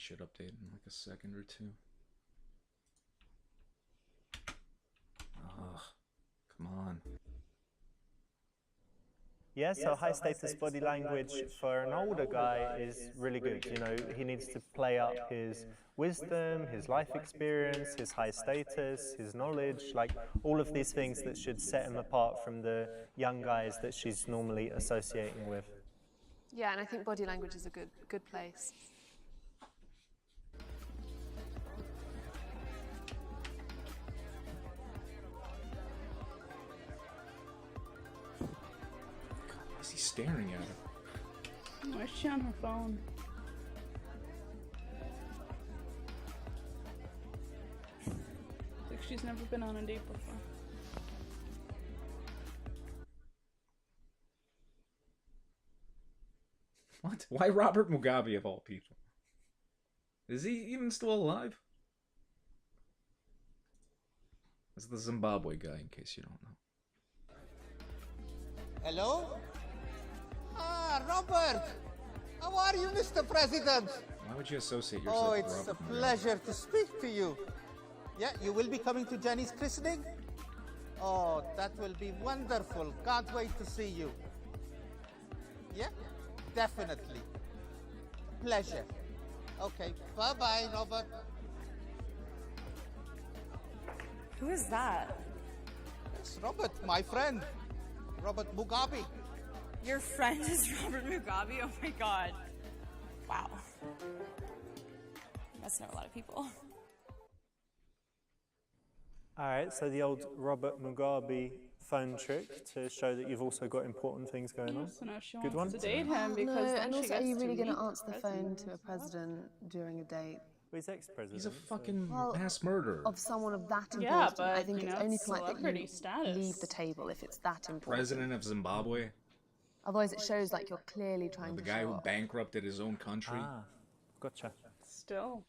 should update in like a second or two. Ugh, come on. Yeah, so high status body language for an older guy is really good. You know, he needs to play up his wisdom, his life experience, his high status, his knowledge, like all of these things that should set him apart from the young guys that she's normally associating with. Yeah, and I think body language is a good place. Why is he staring at her? Why is she on her phone? Like she's never been on a date before. What? Why Robert Mugabe of all people? Is he even still alive? That's the Zimbabwe guy, in case you don't know. Hello? Ah, Robert! How are you, Mr. President? Why would you associate yourself Oh, with it's Robert a Mugabe? pleasure to speak to you. Yeah, you will be coming to Jenny's christening? Oh, that will be wonderful. Can't wait to see you. Yeah, definitely. Pleasure. Okay, bye-bye, Robert. Who is that? It's Robert, my friend. Robert Mugabe. Your friend is Robert Mugabe? Oh my god. Wow. You must know a lot of people. All right, so the old Robert Mugabe phone trick to show that you've also got important things going on. So now she Good wants one. to date him No, because then and she also, gets are you really to going to meet answer the phone to a president during a date? Well, he's ex-president. He's a so- fucking Well, mass murderer. Of someone of that importance? Yeah, but, I think you it's know, only polite that celebrity you status. leave the table if it's that important. President of Zimbabwe. Otherwise, it shows like you're clearly trying The to guy show who off. bankrupted his own country. Ah, gotcha. Still.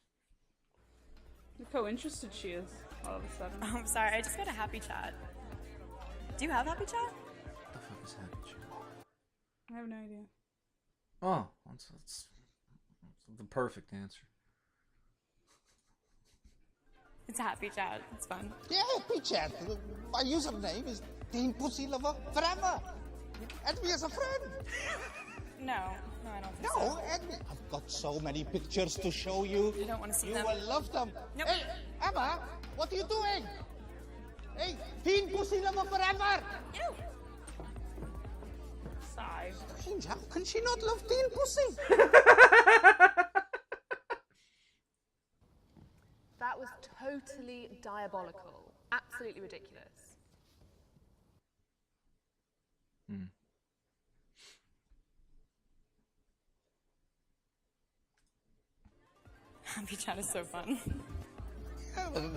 Look how interested she is all of a sudden. Oh, I'm sorry, I just got a happy chat. Do you have happy chat? What the fuck is happening? I have no idea. Oh, that's the perfect answer. It's a happy chat. It's fun. Yeah, happy chat. My username is Teen Pussy Lover Forever. Add me as a friend. No, I don't think No, so. add me. I've got so many pictures to show you. You don't want to see You them? will love them. Nope. Hey, Emma, what are you doing? Hey, Teen Pussy Lover Forever. Ew. Sigh. Strange, how can she not love Teen Pussy? That was totally diabolical. Absolutely ridiculous. Happy chat is so fun. Yeah, well,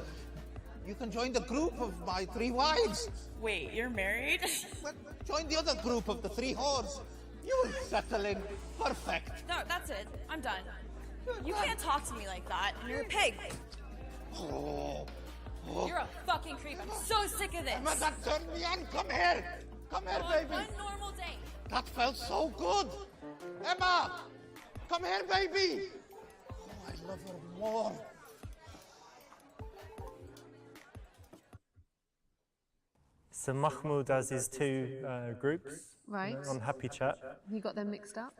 you can join the group of my 3 wives. Wait, you're married? Well, join the other group of the 3 whores. You will settle in perfect. No, that's it. I'm done. You can't talk to me like that. You're a pig. Oh, You're a fucking creep. I'm so sick of this. Emma, that turned me on. Come here. Come here, On baby. one normal date. That felt so good. Emma, come here, baby. Oh, I love her more. So Mahmoud has his 2 groups Right. on Happy Chat. You got them mixed up?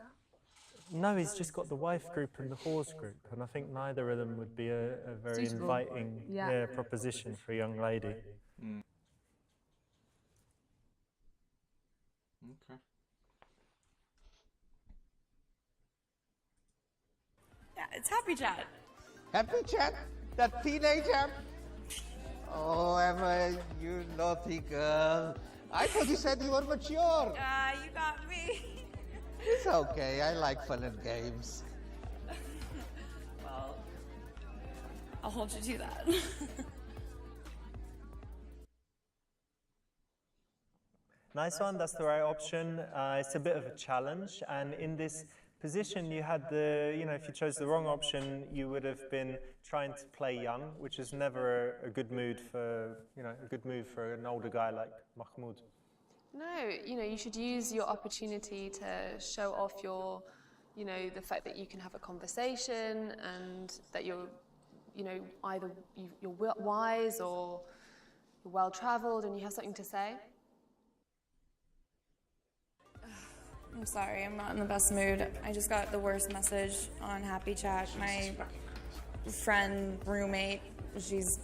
No, he's just got the wife group and the whores group, and I think neither of them would be a very Suitable. inviting Yeah. proposition for a young lady. Okay. Yeah, it's happy chat. Happy chat? That teenager? Oh, Emma, you naughty girl. I thought you said you were mature. You got me. It's okay. I like fun and games. Well, I'll hold you to that. Nice one, that's the right option. It's a bit of a challenge, and in this position you had if you chose the wrong option, you would have been trying to play young, which is never a good mood for, a good move for an older guy like Mahmoud. No, you should use your opportunity to show off your you know, the fact that you can have a conversation and that you're, you know, either you're wise or you're well-traveled and you have something to say. I'm sorry, I'm not in the best mood. I just got the worst message on Happy Chat. My friend, roommate, she's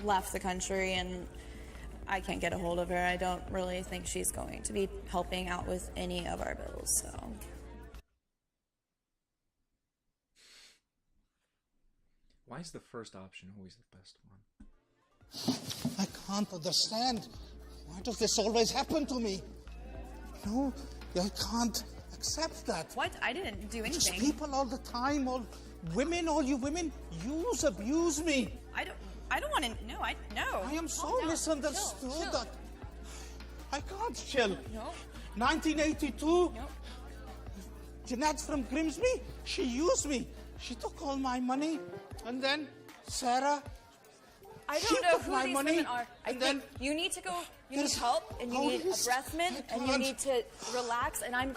left the country and I can't get a hold of her. I don't really think she's going to be helping out with any of our bills, so. Why is the first option always the best one? I can't understand. Why does this always happen to me? No, I can't accept that. What? I didn't do Just anything. people all the time, all you women, abuse me. I don't want to, no. I am so Calm down. misunderstood Chill. that I can't chill. No. 1982, No. Jeanette from Grimsby, she used me. She took all my money. And then Sarah, I she don't know took who my these money. women are. I And think then you need to go, you need there's help, and you all need a this- breath mint, I and you can't. need to relax, and I'm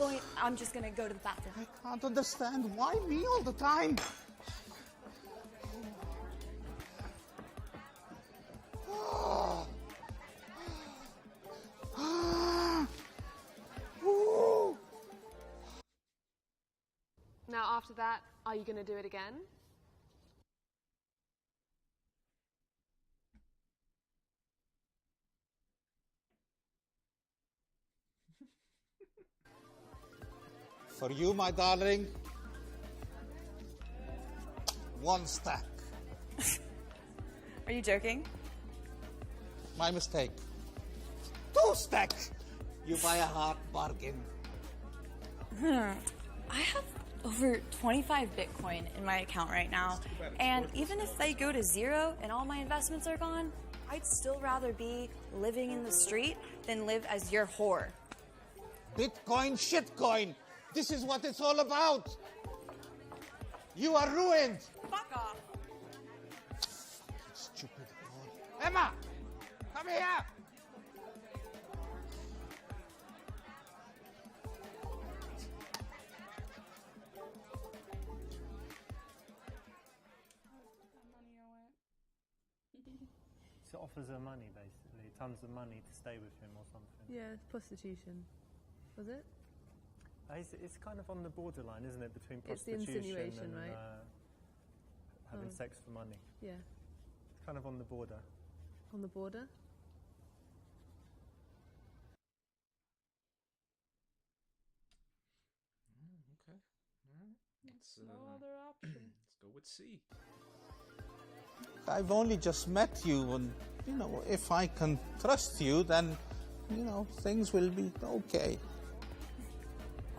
just gonna go to the bathroom. I can't understand why me all the time. Ooh. Now, after that, are you going to do it again? For you, my darling, 1 stack. Are you joking? My mistake. 2 stacks. You buy a hard bargain. I have over 25 Bitcoin in my account right now, and even if they go to 0 and all my investments are gone, I'd still rather be living in the street than live as your whore. Bitcoin, shitcoin. This is what it's all about. You are ruined. Fuck off. Stupid girl. Emma, come here. So it offers her money, basically, tons of money to stay with him or something. Yeah, prostitution. Was it? It's kind of on the borderline, isn't it, between It's the prostitution insinuation, and right? having Oh. sex for money. Yeah. It's kind of on the border. On the border? Okay. All right. No other option. Let's go with C. I've only just met you, and, if I can trust you, then, things will be okay.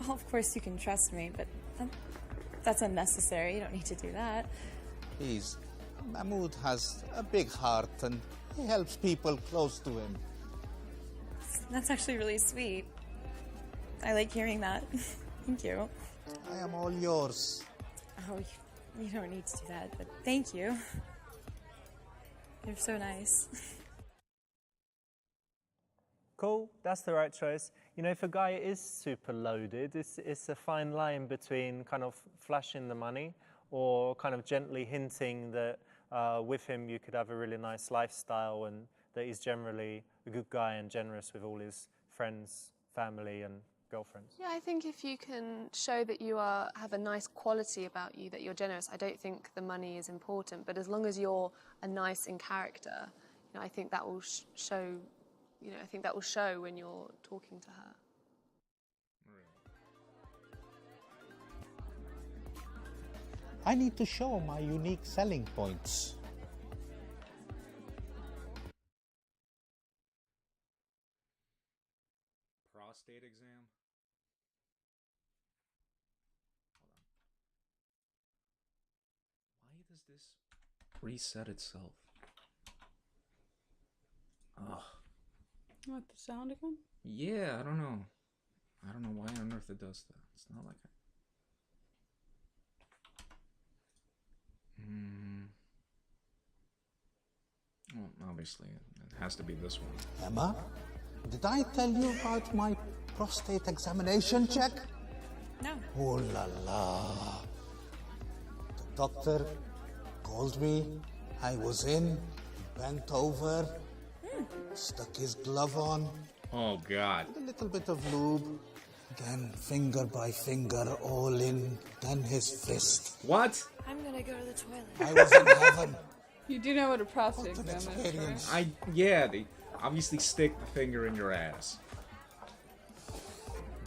Well, of course you can trust me, but that's unnecessary. You don't need to do that. Please, Mahmoud has a big heart, and he helps people close to him. That's actually really sweet. I like hearing that. Thank you. I am all yours. Oh, you don't need to do that, but thank you. You're so nice. Cool, that's the right choice. If a guy is super loaded, it's a fine line between kind of flashing the money or kind of gently hinting that with him you could have a really nice lifestyle and that he's generally a good guy and generous with all his friends, family and girlfriends. Yeah, I think if you can show that you have a nice quality about you, that you're generous, I don't think the money is important. But as long as you're a nice in character, I think that will show. I think that will show when you're talking to her. I need to show my unique selling points. Prostate exam. Hold on. Why does this reset itself? Ugh. What, the sound again? Yeah, I don't know. I don't know why on earth it does that. It's not like Well, obviously, it has to be this one. Emma, did I tell you about my prostate examination check? No. Oh la la. The doctor called me. I was in, bent over, stuck his glove on, Oh God. a little bit of lube. Then finger by finger, all in, then his fist. What? I'm gonna go to the toilet. I was in heaven. You do know what a prostate What an exam is, experience. right? Yeah, they obviously stick the finger in your ass.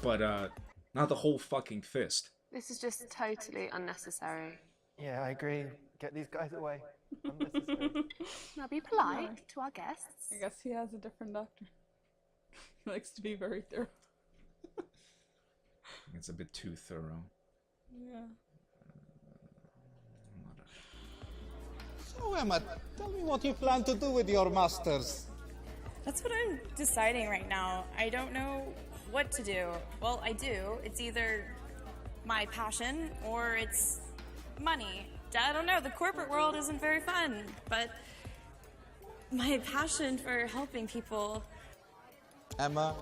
But, not the whole fucking fist. This is just totally unnecessary. Yeah, I agree. Get these guys away. Unnecessary. Now be polite to our guests. I guess he has a different doctor. He likes to be very thorough. It's a bit too thorough. Yeah. So, Emma, tell me what you plan to do with your masters. That's what I'm deciding right now. I don't know what to do. Well, I do. It's either my passion or it's money. I don't know. The corporate world isn't very fun, but my passion for helping people. Emma,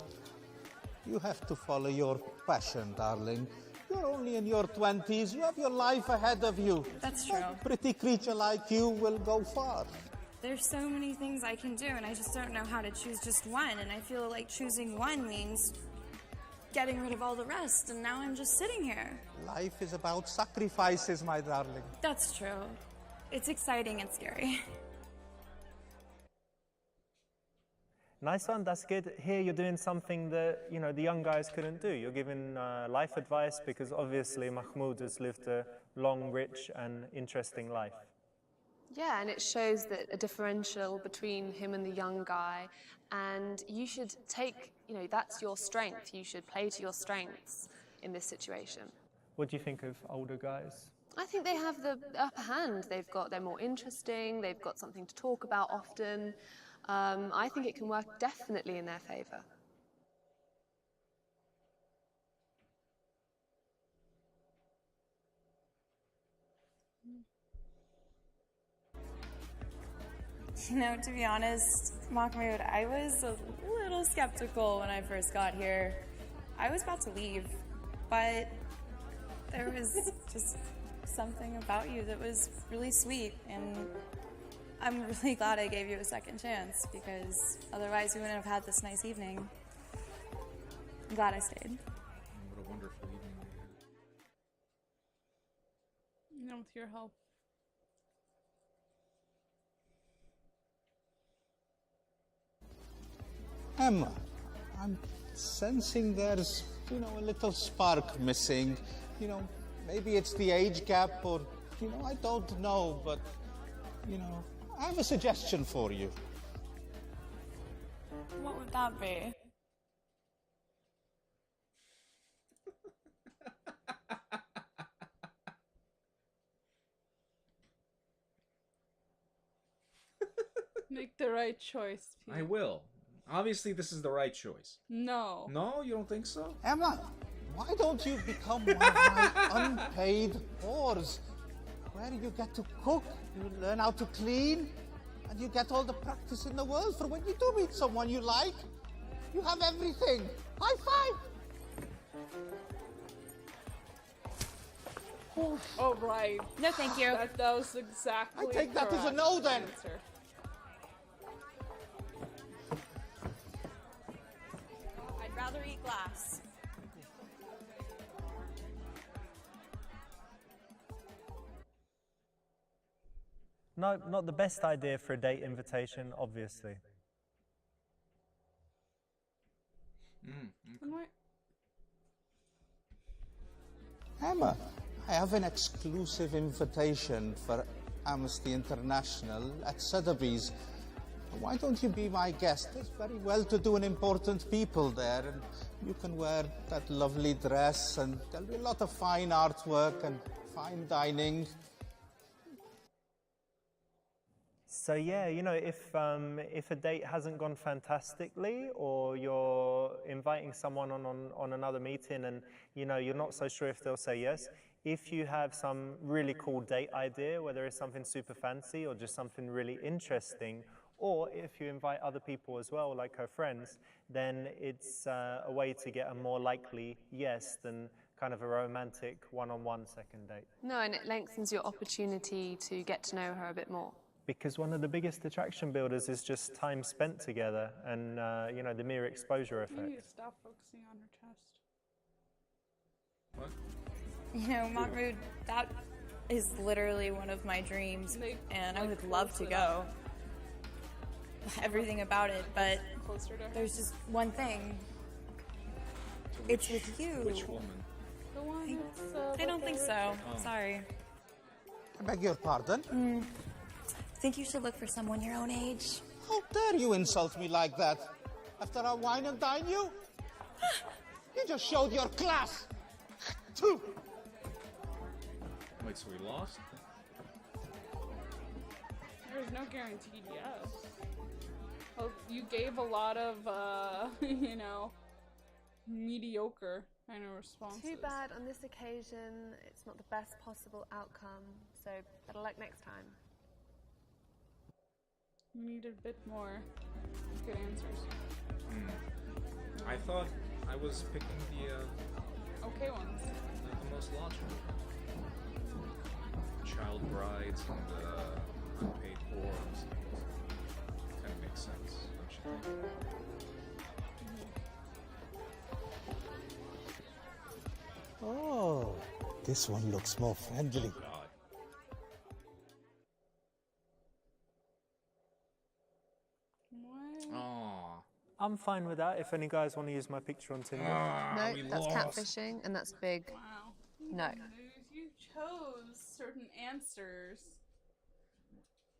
you have to follow your passion, darling. You're only in your 20s. You have your life ahead of you. That's true. A pretty creature like you will go far. There's so many things I can do, and I just don't know how to choose just one. And I feel like choosing one means getting rid of all the rest, and now I'm just sitting here. Life is about sacrifices, my darling. That's true. It's exciting and scary. Nice one, that's good. Here you're doing something that, you know, the young guys couldn't do. You're giving life advice because obviously Mahmoud has lived a long, rich and interesting life. Yeah, and it shows that a differential between him and the young guy, and you should take, that's your strength. You should play to your strengths in this situation. What do you think of older guys? I think they have the upper hand. They're more interesting. They've got something to talk about often. I think it can work definitely in their favor. You know, to be honest, Mahmoud, I was a little skeptical when I first got here. I was about to leave, but there was just something about you that was really sweet, and I'm really glad I gave you a second chance, because otherwise we wouldn't have had this nice evening. I'm glad I stayed. What a wonderful evening we had. With your help. Emma, I'm sensing there's, a little spark missing. Maybe it's the age gap or, I don't know, but, I have a suggestion for you. What would that be? Make the right choice, Pete. I will. Obviously, this is the right choice. No. No, you don't think so? Emma, why don't you become one of my unpaid whores? Where you get to cook, you learn how to clean, and you get all the practice in the world for when you do meet someone you like. You have everything. High five! Oh, right. No, thank you. That was exactly I take that as a correct no, then. answer. I'd rather eat glass. No, not the best idea for a date invitation, obviously. Emma, I have an exclusive invitation for Amnesty International at Sotheby's. Why don't you be my guest? There's very well-to-do and important people there, and you can wear that lovely dress, and there'll be a lot of fine artwork and fine dining. So yeah, if a date hasn't gone fantastically, or you're inviting someone on another meeting, and you're not so sure if they'll say yes, if you have some really cool date idea, whether it's something super fancy or just something really interesting, or if you invite other people as well, like her friends, then it's a way to get a more likely yes than kind of a romantic one-on-one second date. No, and it lengthens your opportunity to get to know her a bit more. Because one of the biggest attraction builders is just time spent together and, you know, the mere exposure You need effect. to stop focusing on her chest. What? You know, Mahmoud, that is literally one of my dreams, and I would love to go. Everything about it, but Closer to her. there's just one thing. It's with you. Which woman? The one that's, I don't think so. Sorry. I beg your pardon? I think you should look for someone your own age. How dare you insult me like that? After I wine and dine you? You just showed your class. Wait, so we lost? There's no guaranteed yes. Well, you gave a lot of, you know, mediocre kind of responses. Too bad on this occasion it's not the best possible outcome, so better luck next time. You needed a bit more good answers. I thought I was picking the Okay ones. most logical. Child brides and unpaid whores. Kind of makes sense, don't you think? Oh, this one looks more friendly. God. What? Aw. I'm fine with that if any guys want to use my picture on Tinder. No, we that's lost. catfishing, and that's big. Wow. No. You chose certain answers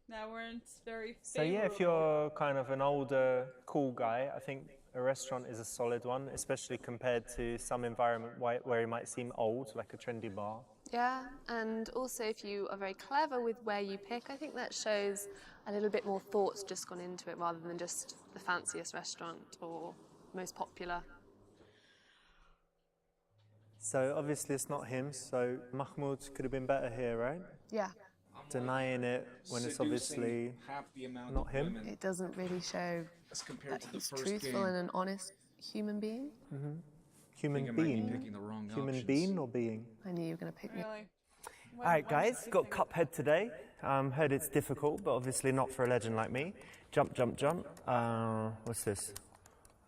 that weren't very So yeah, if you're kind of an older, cool guy, I think a restaurant is a solid one, especially compared to some environment where it might seem old, like a trendy bar. Yeah, and also if you are very clever with where you pick, I think that shows a little bit more thought's just gone into it rather than just the fanciest restaurant or most popular. So obviously it's not him, so Mahmoud could have been better here, right? Yeah, Denying it when it's obviously half the amount not of him. women it doesn't really show as compared that to the he's first truthful game. and an honest human being. Human I might be being. picking the wrong Human options. being or being? I knew you were going to pick me. Really? All right, guys, got Cuphead today. Heard it's difficult, but obviously not for a legend like me. Jump, jump, jump. What's this?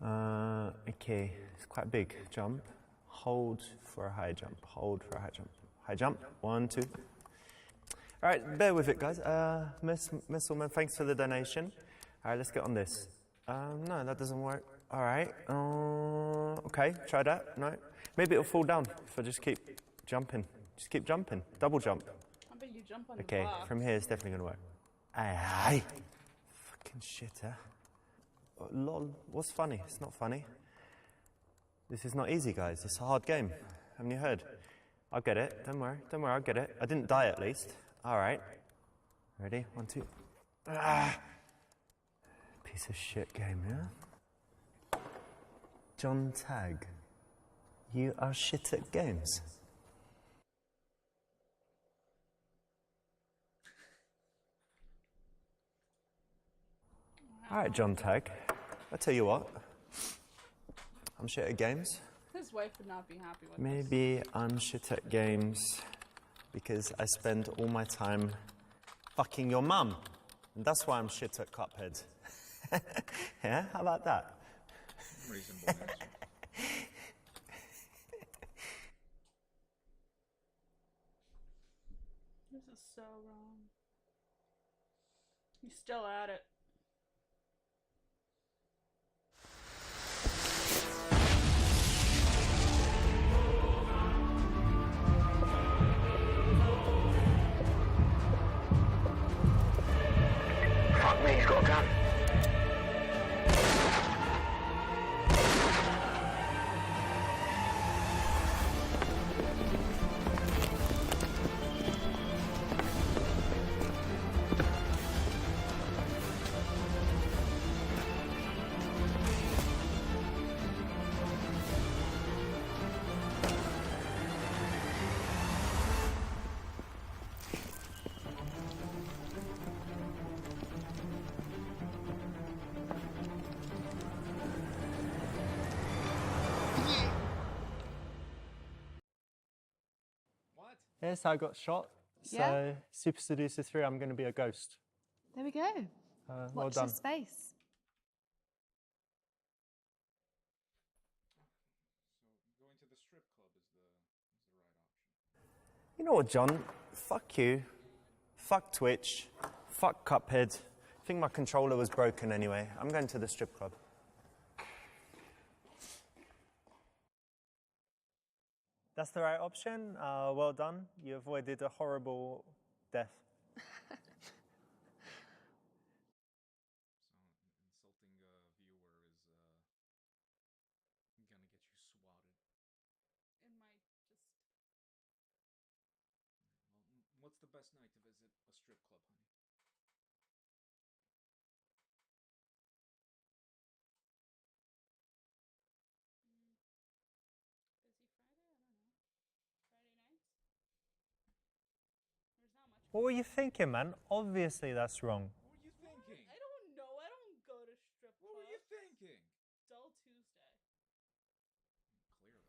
Okay, it's quite a big jump. Hold for a high jump. Hold for a high jump. High jump. 1, 2. All right, bear with it, guys. Miss Woman, thanks for the donation. All right, let's get on this. No, that doesn't work. All right. Okay, try that. No, maybe it'll fall down if I just keep jumping. Just keep jumping. Double jump. I bet you jump on Okay, the box. from here it's definitely gonna work. Aye. Fucking shitter. Oh, lol. What's funny? It's not funny. This is not easy, guys. It's a hard game. Haven't you heard? I'll get it. Don't worry. Don't worry. I'll get it. I didn't die at least. All right. Ready? 1, 2. Ah. Piece of shit game, yeah? John Tagg. You are shit at games. All right, John Tagg. I tell you what. I'm shit at games. His wife would not be happy with this. Maybe I'm shit at games because I spend all my time fucking your mum. And that's why I'm shit at Cuphead. Yeah? How about that? Reasonable answer. This is so wrong. He's still at it. Fuck me, he's got a gun. Yeah, so I got shot. So Yeah? Super Seducer 3, I'm going to be a ghost. There we go. Well Watch done. this space. So going to the strip club is the right option. You know what, John? Fuck you. Fuck Twitch. Fuck Cuphead. I think my controller was broken anyway. I'm going to the strip club. That's the right option. Well done. You avoided a horrible death. So insulting a viewer is gonna get you swatted. It might just. Well, what's the best night to visit a strip club, honey? Busy Friday? I don't know. Friday nights? There's not much. What were you thinking, man? Obviously that's wrong. What were you thinking? I don't know. I don't go to strip clubs. What were you thinking? Dull Tuesday. Clearly.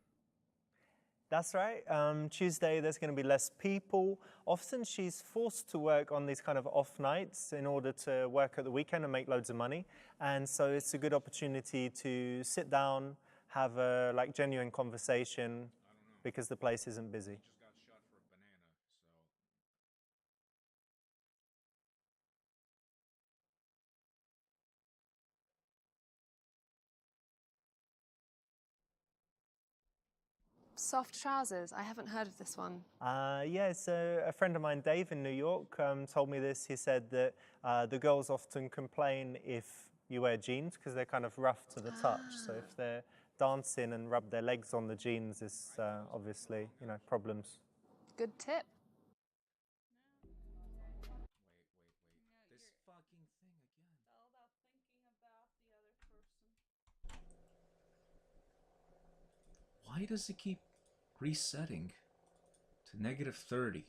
That's right. Tuesday, there's going to be less people. Often she's forced to work on these kind of off nights in order to work at the weekend and make loads of money. And so it's a good opportunity to sit down, have a genuine conversation because the place isn't busy. Just got shot for a banana, Soft trousers. I haven't heard of this one. Yeah, so a friend of mine, Dave, in New York, told me this. He said that the girls often complain if you wear jeans because they're kind of rough to the touch. So if they're dancing and rub their legs on the jeans, is obviously, problems. Good tip. Wait. This fucking thing again. It's all about thinking about the other person. Why does it keep resetting to -30?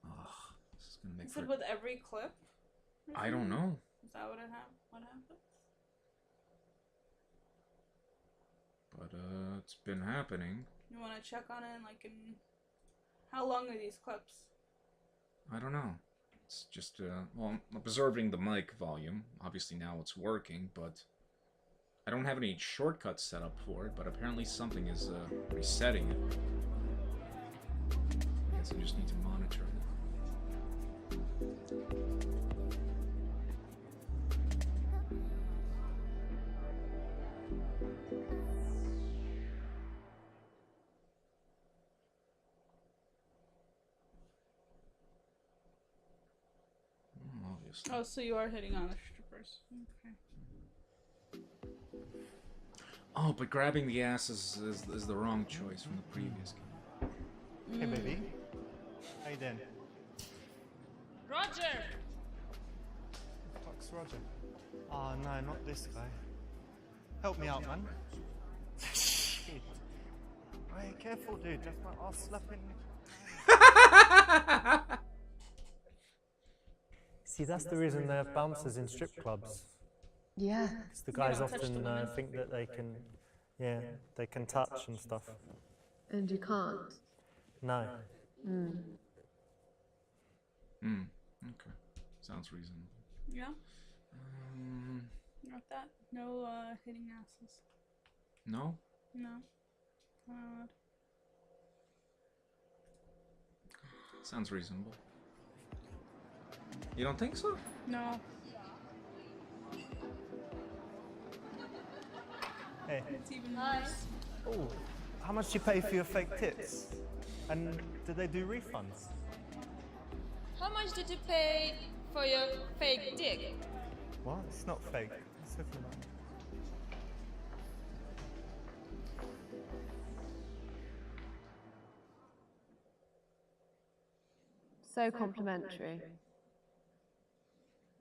Ugh, this is gonna make. Is it with every clip? I don't know. Is that what happens? But it's been happening. You want to check on it, in how long are these clips? I don't know. It's just well, I'm observing the mic volume. Obviously now it's working, but I don't have any shortcuts set up for it. But apparently something is resetting it. I guess I just need to monitor it. Obviously. Oh, so you are hitting on the strippers. Okay. Oh, but grabbing the ass is the wrong choice from the previous game. Hey, baby. How you doing? Roger! Fuck's Roger? Oh, no, not this guy. Help me out, man. Shit. Hey, careful, dude. That's my ass slapping. See, that's the reason they're bouncers in strip clubs. Yeah. Because the guys don't touch the often women. think that they can touch and stuff. And you can't. No. Okay. Sounds reasonable. Yeah? Not that? No hitting asses. No? No. Odd. Sounds reasonable. You don't think so? No. Hey. It's even worse. Oh, how much do you pay for your fake tits? And do they do refunds? How much did you pay for your fake dick? What? It's not fake. It's looking like. So complimentary.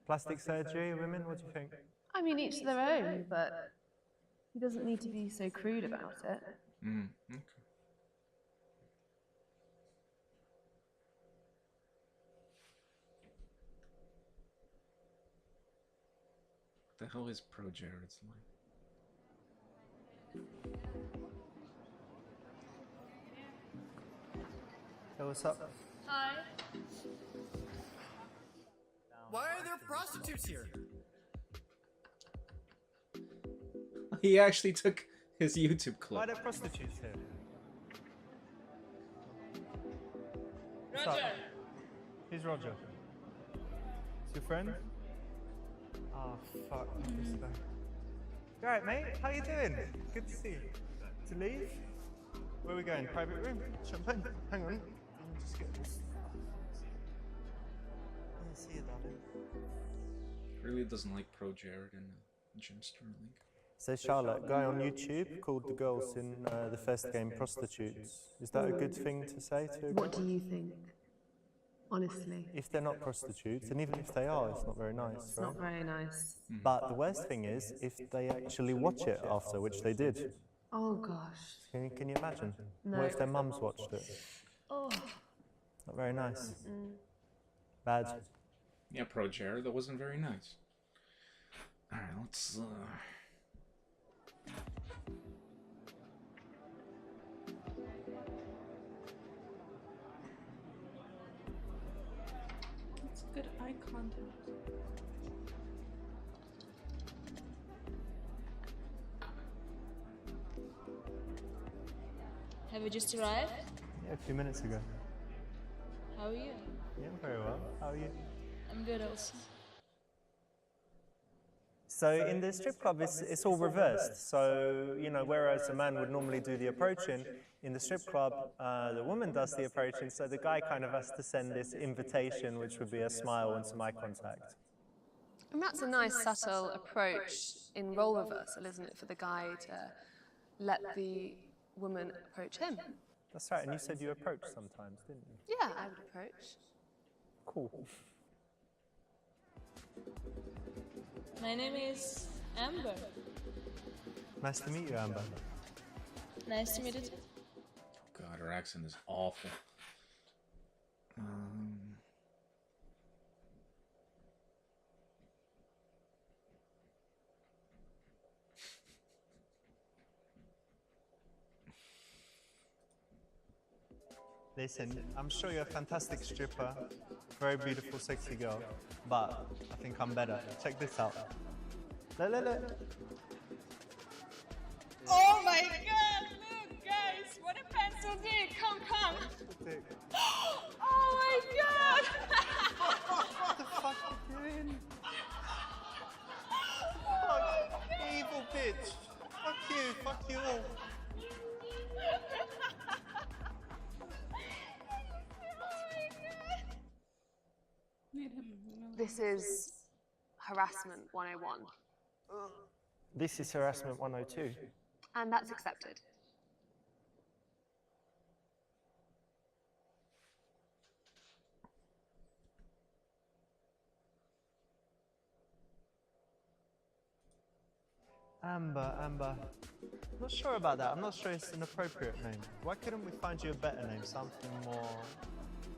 Plastic surgery, women, what do you think? I mean, each to their own, but he doesn't need to be so crude about it. Okay. What the hell is Pro Jared's like? So what's up? Hi. Why are there prostitutes here? He actually took his YouTube clip. Why are there prostitutes here? Roger. Who's Roger? Is your friend? Oh, fuck. This guy. You alright, mate? How you doing? Good to see you. To leave? Where are we going? Private room? Champagne? Hang on. Let me just get this. See you, darling. Really doesn't like Pro Jared and Jim Sterling. So Charlotte, guy on YouTube called the girls in the first game prostitutes. Is that a good thing to say to a girl? What do you think? Honestly. If they're not prostitutes, and even if they are, it's not very nice, It's right? not very nice. But the worst thing is if they actually watch it after, which they did. Oh gosh. Can you imagine? No. What if their mums watched it? Oh. Not very nice. Bad. Yeah, Pro Jared, that wasn't very nice. Alright, let's It's good eye contact. Have you just arrived? Yeah, a few minutes ago. How are you? Yeah, very well. How are you? I'm good also. So in the strip club, it's all reversed. So, you know, whereas a man would normally do the approaching, in the strip club, the woman does the approaching, so the guy kind of has to send this invitation, which would be a smile and some eye contact. And that's a nice subtle approach in role reversal, isn't it, for the guy to let the woman approach him? That's right, and you said you approach sometimes, didn't you? Yeah, I would approach. Cool. My name is Amber. Nice to meet you, Amber. Nice to meet you too. God, her accent is awful. Listen, I'm sure you're a fantastic stripper, very beautiful, sexy girl, but I think I'm better. Check this out. Look, look, look. Oh my god, look guys, what a pencil dick, come. Dick. Oh my god! What the fuck are you doing? Fuck, evil bitch. Fuck you all. This is harassment 101. This is harassment 102. And that's accepted. Amber. Not sure about that. I'm not sure it's an appropriate name. Why couldn't we find you a better name? Something more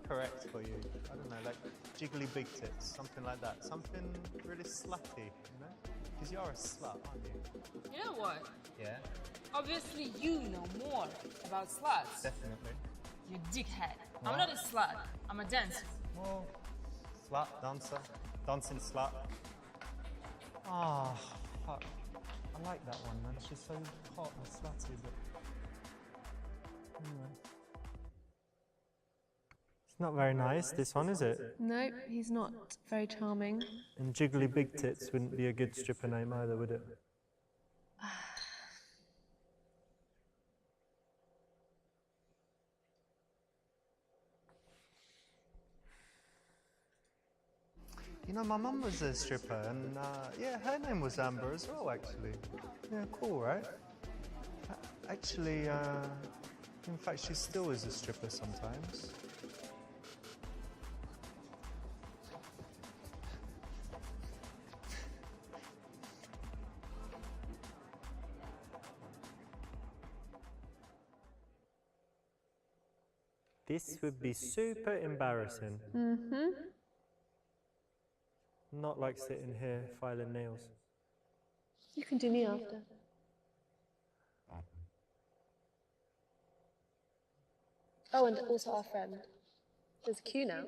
correct for you. I don't know, like jiggly big tits, something like that. Something really slutty, you know? Because you're a slut, aren't you? You know what? Yeah, Obviously you know more about sluts. definitely. You dickhead. I'm not a slut, I'm a dancer. Well, slut, dancer, dancing slut. Ah, fuck. I like that one, man. She's so hot and slutty, but anyway. It's not very nice, this one, is it? No, he's not very charming. And jiggly big tits wouldn't be a good stripper name either, would it? You know, my mum was a stripper, and yeah, her name was Amber as well, actually. Yeah, cool, right? Actually, in fact, she still is a stripper sometimes. This would be super embarrassing. Mm-hmm. Not like sitting here filing nails. You can do me after. Oh, and also our friend. There's a queue now.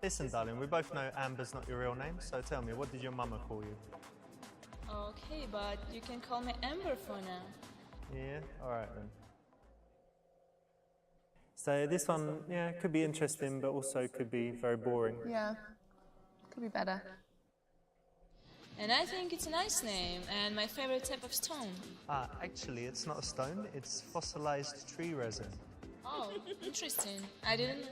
Listen, darling, we both know Amber's not your real name, so tell me, what did your mama call you? Okay, but you can call me Amber for now. Yeah, alright then. So this one, yeah, could be interesting, but also could be very boring. Yeah, could be better. And I think it's a nice name and my favorite type of stone. Actually, it's not a stone, it's fossilized tree resin. Oh, interesting. I didn't know.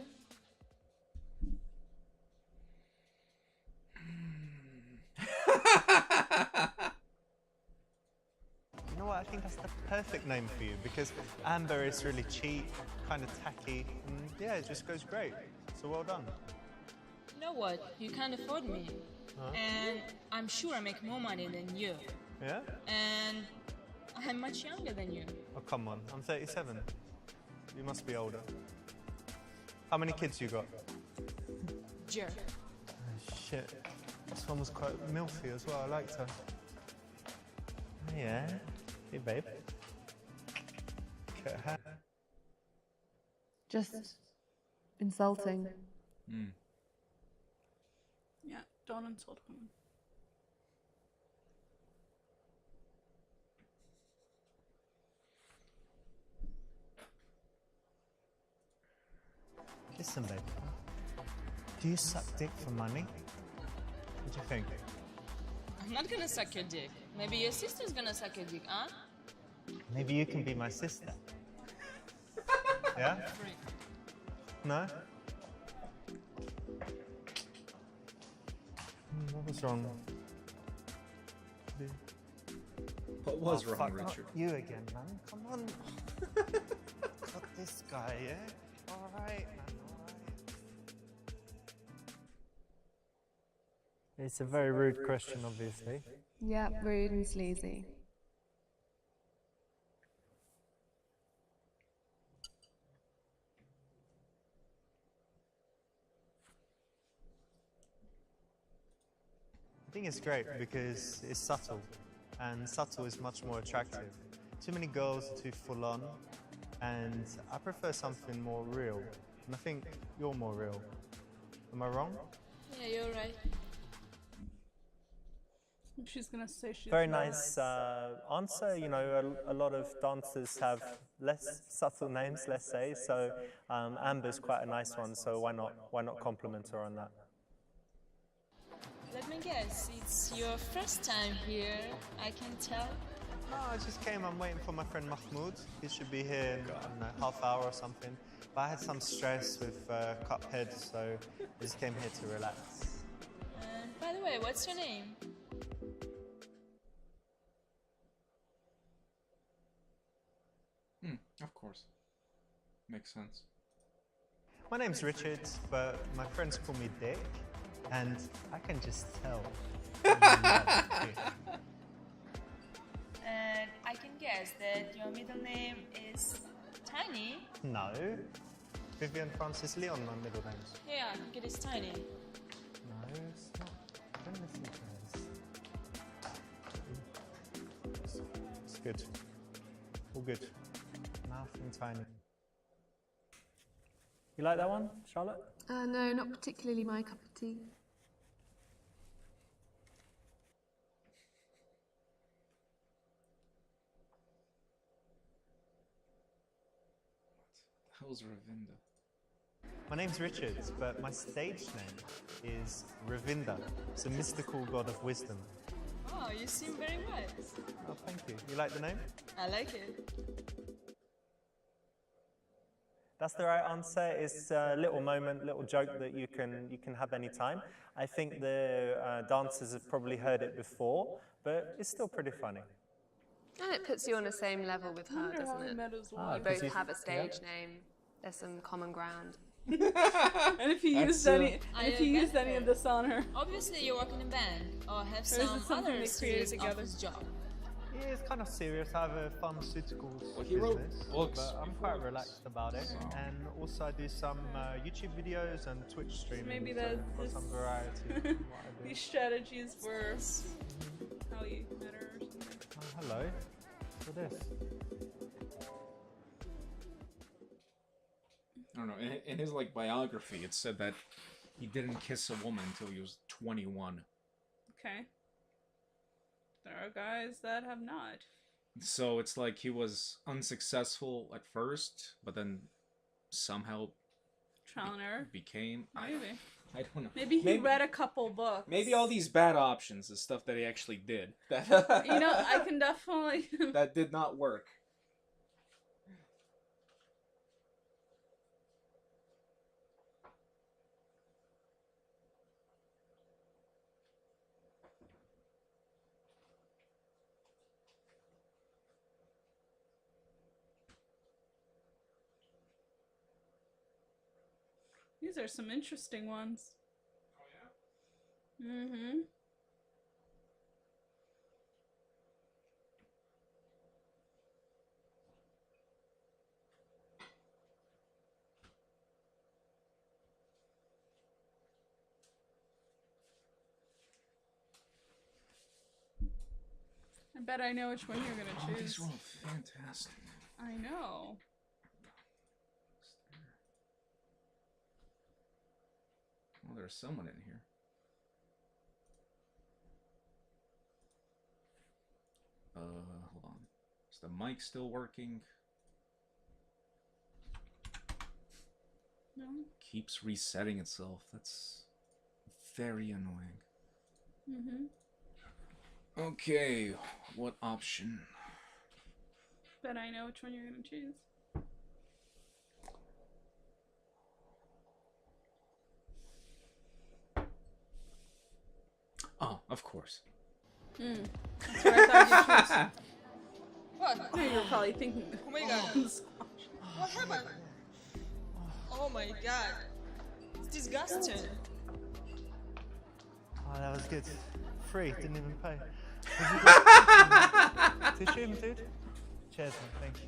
You know what, I think that's the perfect name for you, because Amber is really cheap, kind of tacky, and yeah, it just goes great. So well done. You know what? You can't afford me. And I'm sure I make more money than you. Yeah? And I'm much younger than you. Oh, come on, I'm 37. You must be older. How many kids you got? Jerk. Oh, shit. This one was quite milfy as well, I liked her. Oh, yeah. Hey, babe. Look at her. Just insulting. Yeah, don't insult women. Listen, babe. Do you suck dick for money? What do you think? I'm not gonna suck your dick. Maybe your sister's gonna suck your dick, huh? Maybe you can be my sister. Yeah? No? What was wrong? What was wrong, fuck, Richard? not you again, man. Come on. Got this guy, yeah? Alright, man, alright. It's a very rude question, obviously. Yeah, rude and sleazy. I think it's great because it's subtle, and subtle is much more attractive. Too many girls are too full on, and I prefer something more real. And I think you're more real. Am I wrong? Yeah, you're right. She's gonna say she's Very not. nice answer. You know, a lot of dancers have less subtle names, let's say. So Amber's quite a nice one. So why not compliment her on that? Let me guess, it's your first time here, I can tell. No, I just came. I'm waiting for my friend Mahmoud. He should be here in, I don't know, half hour or something. But I had some stress with Cuphead, so I just came here to relax. By the way, what's your name? Of course. Makes sense. My name's Richard, but my friends call me Dick, and I can just tell. You love Dick. And I can guess that your middle name is Tiny. No. Vivian Francis Leon, my middle name. Yeah, I think it is Tiny. No, it's not. Don't listen to this. It's good. All good. Mouth and tiny. You like that one, Charlotte? No, not particularly my cup of tea. What the hell's Ravinda? My name's Richard, but my stage name is Ravinda. It's a mystical god of wisdom. Oh, you seem very wise. Oh, thank you. You like the name? I like it. That's the right answer. It's a little moment, little joke that you can have any time. I think the dancers have probably heard it before, but it's still pretty funny. And it puts you on the same level with her, doesn't it? You both have a stage name. There's some common ground. And if you used any of this on her, Obviously, you work in a band or have is some it something other they created serious together? office job. Yeah, it's kind of serious. I have a pharmaceuticals Well, he wrote business, books but I'm before quite this, relaxed about it. so- And also I do some YouTube videos and Twitch streaming. maybe so that I've got this- some variety in what I do. these strategies were how he met her or something. Oh, hello. What's this? I don't know. In his like biography, it said that he didn't kiss a woman until he was 21. Okay. There are guys that have not. So it's like he was unsuccessful at first, but then somehow Trial and error? became. Maybe. I don't know. Maybe he read a couple books. Maybe all these bad options is stuff that he actually did. That You know, I can definitely. that did not work. These are some interesting ones. Oh, yeah? Mm-hmm. I bet I know which one you're gonna Oh, choose. these are all fantastic. I know. Well, there's someone in here. Hold on. Is the mic still working? No. Keeps resetting itself. That's very annoying. Mm-hmm. Okay, what option? Bet I know which one you're gonna choose. Oh, of course. That's what I thought you'd choose. What? No, you're probably thinking. Oh my god. What happened? Oh my god. It's disgusting. Oh, that was good. Free, didn't even pay. Tissue, dude? Cheers, man. Thank you.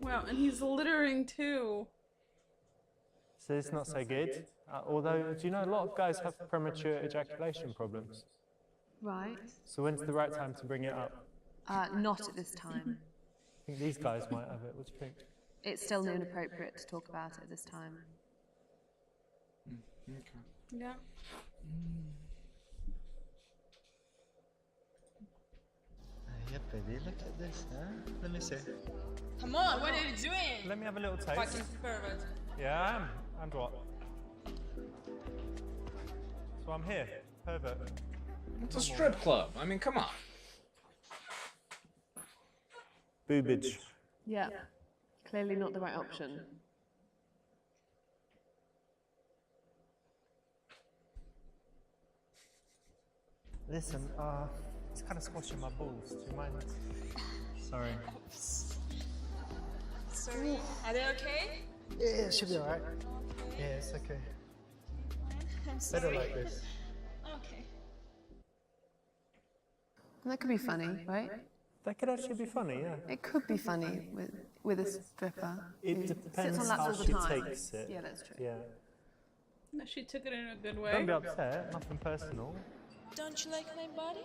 Wow, and he's littering too. So it's not so good. Although, do you know a lot of guys have premature ejaculation problems? Right. So when's the right time to bring it up? Not at this time. I think these guys might have it. What do you think? It's still inappropriate to talk about it at this time. Okay. Yeah. Yeah, baby, look at this, huh? Let me see. Come on, what are you doing? Let me have a little taste. Fucking pervert. Yeah, I am. And what? So I'm here. Pervert. It's a strip club. I mean, come on. Boobage. Yeah. Clearly not the right option. Listen, it's kind of squashing my balls. Do you mind? Sorry. Sorry. Are they okay? Yeah, it should be alright. Yeah, it's okay. I'm Better sorry. like this. Okay. That could be funny, right? That could actually be funny, yeah. It could be funny with a stripper. It who depends sits on laps how all the she time. takes it. Yeah, that's true. Yeah. No, she took it in a good way. Don't be upset. Nothing personal. Don't you like my body?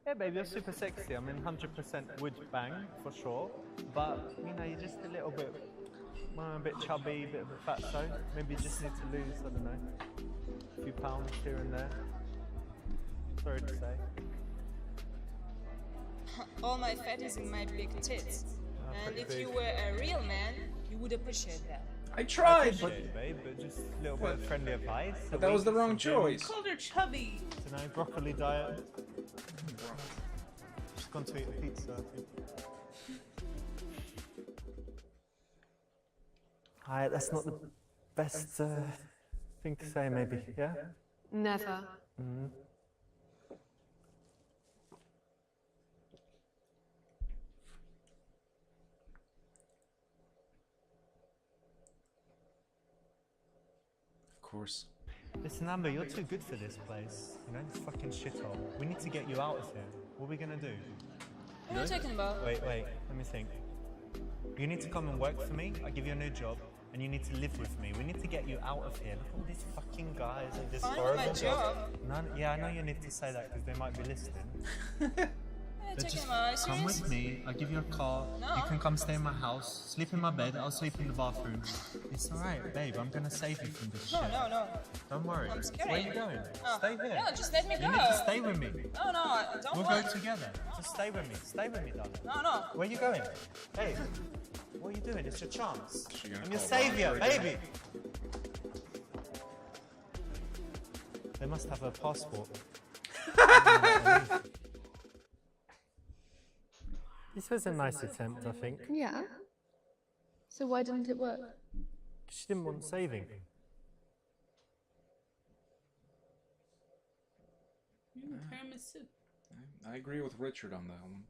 Yeah, baby, you're super sexy. I mean, 100% would bang, for sure. But, you know, you're just a little bit, a bit chubby, a bit of a fatso. Maybe you just need to lose, I don't know, a few pounds here and there. Sorry to say. All my fat is in my big tits. And pretty if big. you were a real man, you would appreciate that. I tried, but, Appreciate it, babe, but just a little bit of friendly advice. but that was the wrong choice. Called her chubby. You know, broccoli diet. Just gone to eat a pizza, I think. Alright, that's not the best thing to say, maybe, yeah? Never. Mm. Of course. Listen, Amber, you're too good for this place. You know, this fucking shithole. We need to get you out of here. What are we gonna do? What are you talking about? Wait, let me think. You need to come and work for me. I give you a new job, and you need to live with me. We need to get you out of here. Look at all these fucking guys and this Fine with horrible my job. No, yeah, I know you need to say that because they might be listening. What are you talking about? Are you Come serious? with me. I'll give you a car. No. You can come stay in my house. Sleep in my bed. I'll sleep in the bathroom. It's all right, babe. I'm gonna save you from this No, shit. no. Don't worry. I'm scared. Where are you going? No. Stay here. No, just let me go. You need to stay with me. No, I don't We'll want. go together. Just stay with me. Stay with me, darling. No. Where are you going? Hey, what are you doing? It's your chance. She gonna I'm your call savior, Roger again? baby. They must have a passport. This was a nice attempt, I think. Yeah. So why didn't it work? She didn't want saving. Tiramisu. I agree with Richard on that one.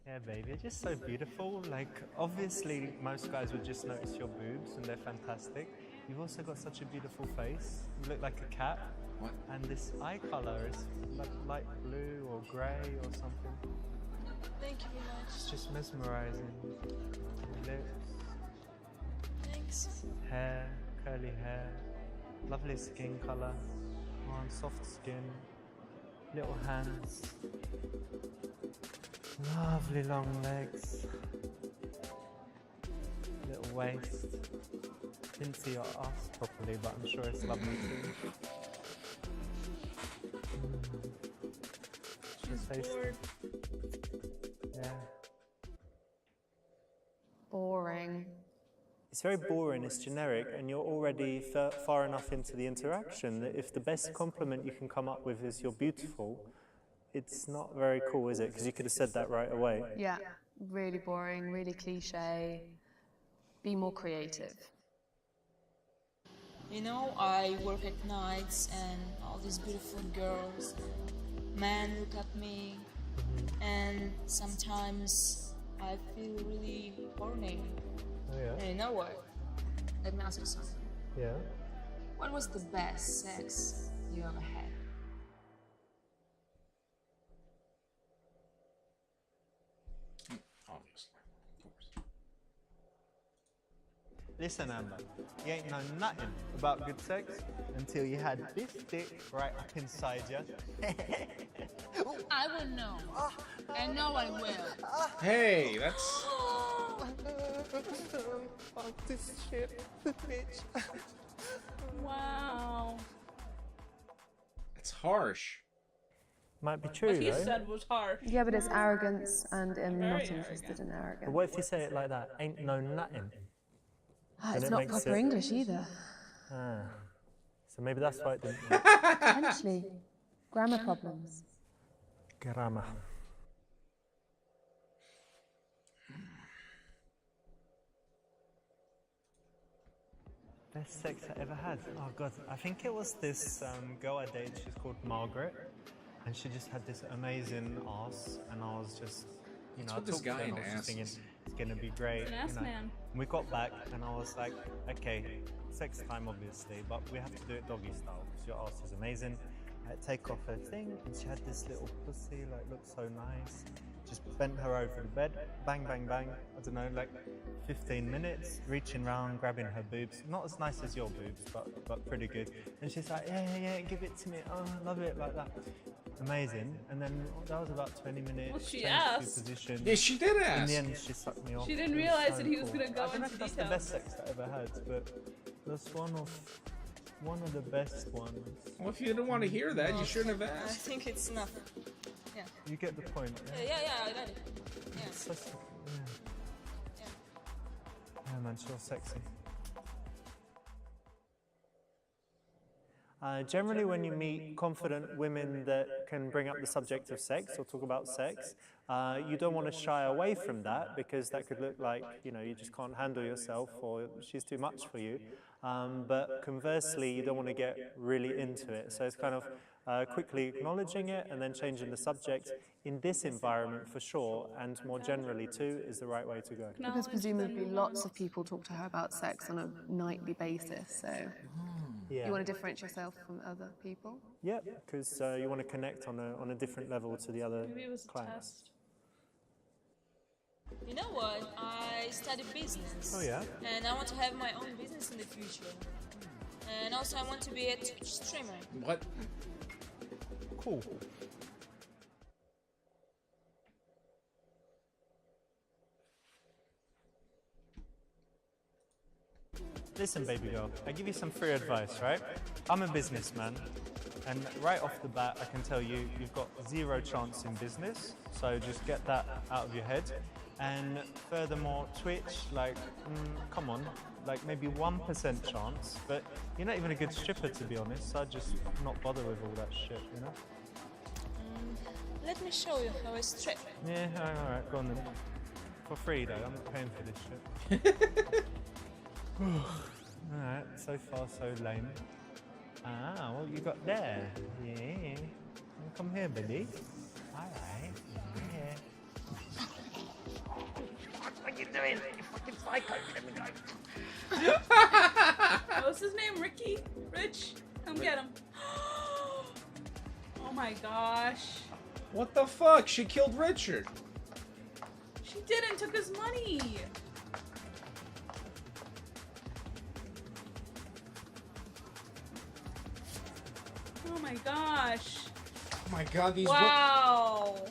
Yeah, baby, you're just so beautiful. Like, obviously, most guys would just notice your boobs, and they're fantastic. You've also got such a beautiful face. You look like a cat. What? And this eye color is like light blue or grey or something. Thank you very much. It's just mesmerizing. Lips, Thanks. hair, curly hair, lovely skin color, soft skin, little hands, lovely long legs, little waist. Didn't see your ass properly, but I'm sure it's lovely too. She's bored. Yeah. Boring. It's very boring, it's generic, and you're already far enough into the interaction that if the best compliment you can come up with is you're beautiful, it's not very cool, is it? Because you could have said that right away. Yeah. Really boring, really cliche. Be more creative. You know, I work at nights and all these beautiful girls, men look at me, and sometimes I feel really horny. Oh, yeah? And you know what? Let me ask you something. Yeah? What was the best sex you ever had? Obviously, of course. Listen, Amber, you ain't know nothing about good sex until you had this dick right up inside you. I will know. And no one will. Hey, that's... Fuck this shit, bitch. Wow. It's harsh. Might be true, What he though. said was harsh. Yeah, but it's arrogance, and I'm Very not arrogant. interested in But arrogance. what if you say it like that? Ain't know nothing. Ah, it's it not makes proper it- English either. Ah. So maybe that's why it didn't. Potentially. Grammar problems. Grammar. Best sex I ever had. Oh god, I think it was this girl I dated. She's called Margaret, and she just had this amazing ass, and I was just, you know, I with this talked to her guy and and I was just thinking asses? it's gonna be great. An ass you know. man. And we got back, and I was like, okay, sex time obviously, but we have to do it doggy style because your ass is amazing. I take off her thing, and she had this little pussy, like looked so nice. Just bent her over the bed, bang, bang, bang. I don't know, like 15 minutes, reaching round, grabbing her boobs. Not as nice as your boobs, but pretty good. And she's like, yeah, give it to me. Oh, I love it like that. Amazing. And then that was about 20 minutes. Well, she changed asked. position. Yeah, she did In ask. the end, she sucked me off. She didn't It was realize so that he was cool. gonna go I don't know into if that's detail. the best sex I ever had, but that's one of the best ones. Well, if you didn't want to hear that, you shouldn't have I asked. think it's enough. Yeah. You get the point. Yeah, I got it. Yeah. Such, Yeah. yeah, man, she's sexy. Generally, when you meet confident women that can bring up the subject of sex or talk about sex, you don't want to shy away from that because that could look like, you know, you just can't handle yourself or she's too much for you. but conversely, you don't want to get really into it. So it's kind of quickly acknowledging it and then changing the subject in this environment for sure, and more generally too, is the right way to go. Because presumably lots of people talk to her about sex on a nightly basis, so Yeah. you want to differentiate yourself from other people? Yeah, because you want to connect on a different level to the other Maybe it was a clients. test. You know what? I study business. Oh yeah? And I want to have my own business in the future. And also I want to be a Twitch streamer. What? Cool. Listen, baby girl, I give you some free advice, right? I'm a businessman, and right off the bat, I can tell you, you've got 0 chance in business, so just get that out of your head. And furthermore, Twitch, like, come on, like maybe 1% chance, but you're not even a good stripper, to be honest, so I'd just not bother with all that shit, you know? Let me show you how I strip. Yeah, alright, go on then. For free though, I'm not paying for this shit. Alright, so far so lame. Ah, what you got there? Yeah. Come here, buddy. Alright. Yeah. What are you doing? You fucking psycho. Let me go. What's his name? Ricky? Rich? Come get him. Oh my gosh. What the fuck? She killed Richard. She didn't, took his money. Oh my gosh. Oh my god, these Wow.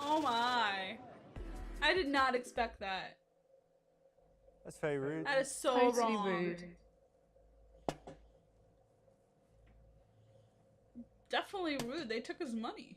Oh my. I did not expect that. That's very rude. That is so Totally wrong. rude. Definitely rude. They took his money.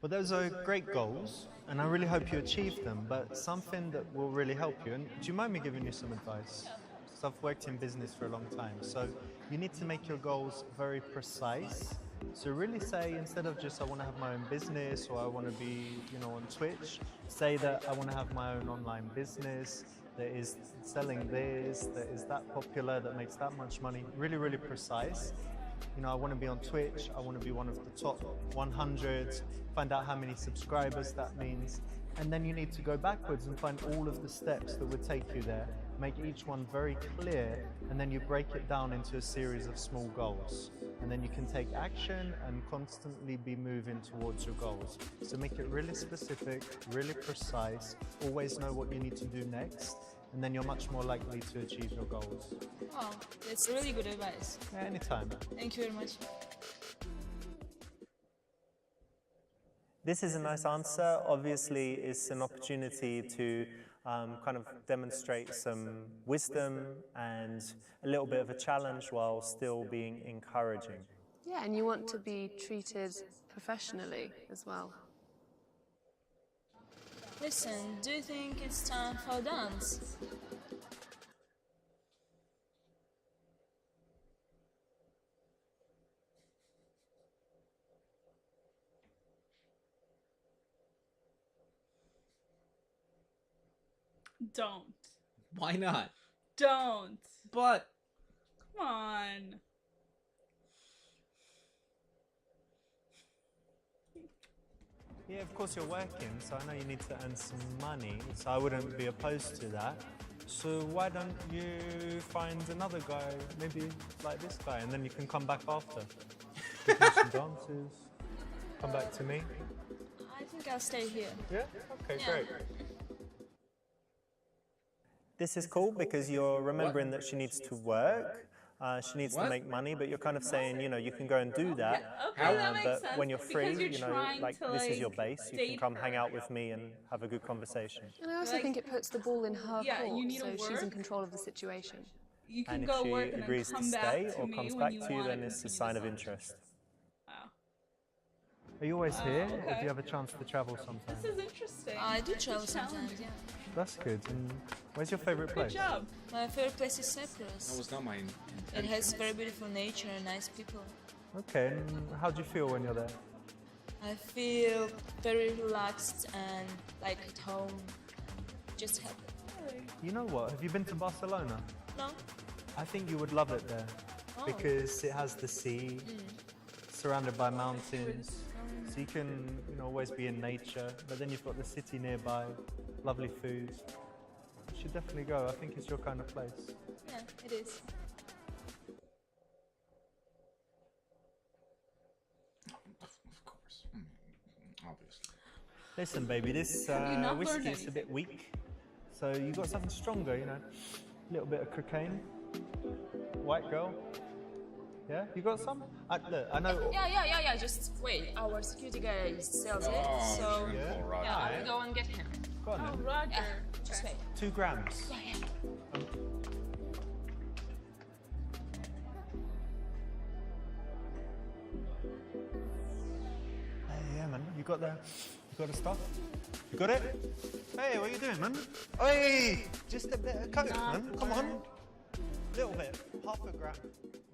Well, those are great goals, and I really hope you achieve them, but something that will really help you, and do you mind me giving you some advice? Because I've worked in business for a long time, so you need to make your goals very precise. So really say, instead of just I want to have my own business or I want to be, on Twitch, say that I want to have my own online business that is selling this, that is that popular, that makes that much money. Really, really precise. I want to be on Twitch, I want to be one of the top 100, find out how many subscribers that means, and then you need to go backwards and find all of the steps that would take you there, make each one very clear, and then you break it down into a series of small goals. And then you can take action and constantly be moving towards your goals. So make it really specific, really precise, always know what you need to do next, and then you're much more likely to achieve your goals. Oh, that's really good advice. Yeah, anytime. Thank you very much. This is a nice answer. Obviously, it's an opportunity to kind of demonstrate some wisdom and a little bit of a challenge while still being encouraging. Yeah, and you want to be treated professionally as well. Listen, do you think it's time for a dance? Don't. Why not? Don't. But Come on. Yeah, of course you're working, so I know you need to earn some money, so I wouldn't be opposed to that. So why don't you find another guy, maybe like this guy, and then you can come back after. Do some dances, come back to me. I think I'll stay here. Yeah? Okay, Yeah. great. This is cool because you're remembering that she needs to work, she needs to make money, but you're kind of saying, you can go and do that. Okay, that makes but sense. when you're free, Because you're trying like to, this is your like, base, you can date come hang out her. with me and have a good conversation. And I also think it puts the ball in her Yeah, court, you need so to she's in work. control of the situation. You can And if go she work and then agrees to come back stay to or me comes when back you to you, want then to it's a continue sign the of conversation. interest. Wow. Are you always here, or okay. do you have a chance to travel sometimes? This is interesting. I do This is travel sometimes, challenging. yeah. That's good. And where's your favorite Good place? job. My favorite place is that Cyprus. was not my It intention. has very beautiful nature and nice people. Okay, and how do you feel when you're there? I feel very relaxed and like at home. Just happy. You know what? Have you been to Barcelona? No? I think you would love it there Oh. because it has the sea, surrounded by mountains, so you can always be in nature. But then you've got the city nearby, lovely food. You should definitely go. I think it's your kind of place. Yeah, it is. Of course. Obviously. Listen, baby, this not whiskey learn is a bit weak, so you got something stronger. A little bit of cocaine. White girl. Yeah, you got some? Look, I know. Yeah. Just wait. Our security guy sells it, Oh, so sure. Yeah. Poor Roger. yeah, I will go and get him. Go on, Oh, then. Roger. Yeah, just wait. 2 grams. Yeah. Hey, yeah, man. You got the stuff? You got it? Hey, what are you doing, man? Hey, just a bit of coke, man. Come on. Little bit. Half a gram.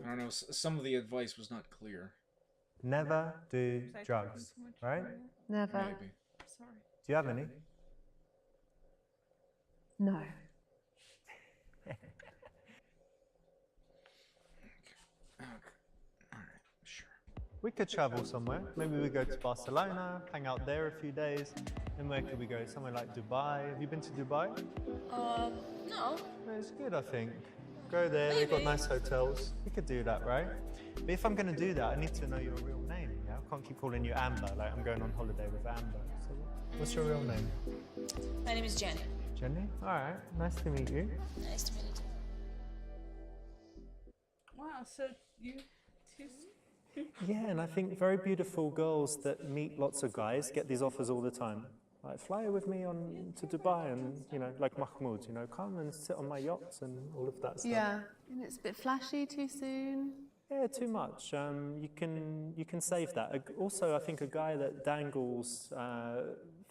I don't know, some of the advice was not clear. Never do drugs, right? Never. Maybe. Sorry. Do you have any? No. Alright, sure. We could travel somewhere. Maybe we go to Barcelona, hang out there a few days. Then where could we go? Somewhere like Dubai. Have you been to Dubai? No. It's good, I think. Go there, they've got Maybe. nice hotels. We could do that, right? But if I'm going to do that, I need to know your real name. Yeah? I can't keep calling you Amber, like I'm going on holiday with Amber. So what's your real name? My name is Jenny. Jenny? All right, nice to meet you. Nice to meet you. Wow, so you two. Yeah, and I think very beautiful girls that meet lots of guys get these offers all the time. Like, fly with me on to Dubai and, like Mahmoud, come and sit on my yachts and all of that stuff. Yeah. And it's a bit flashy too soon. Yeah, too much. You can save that. Also, I think a guy that dangles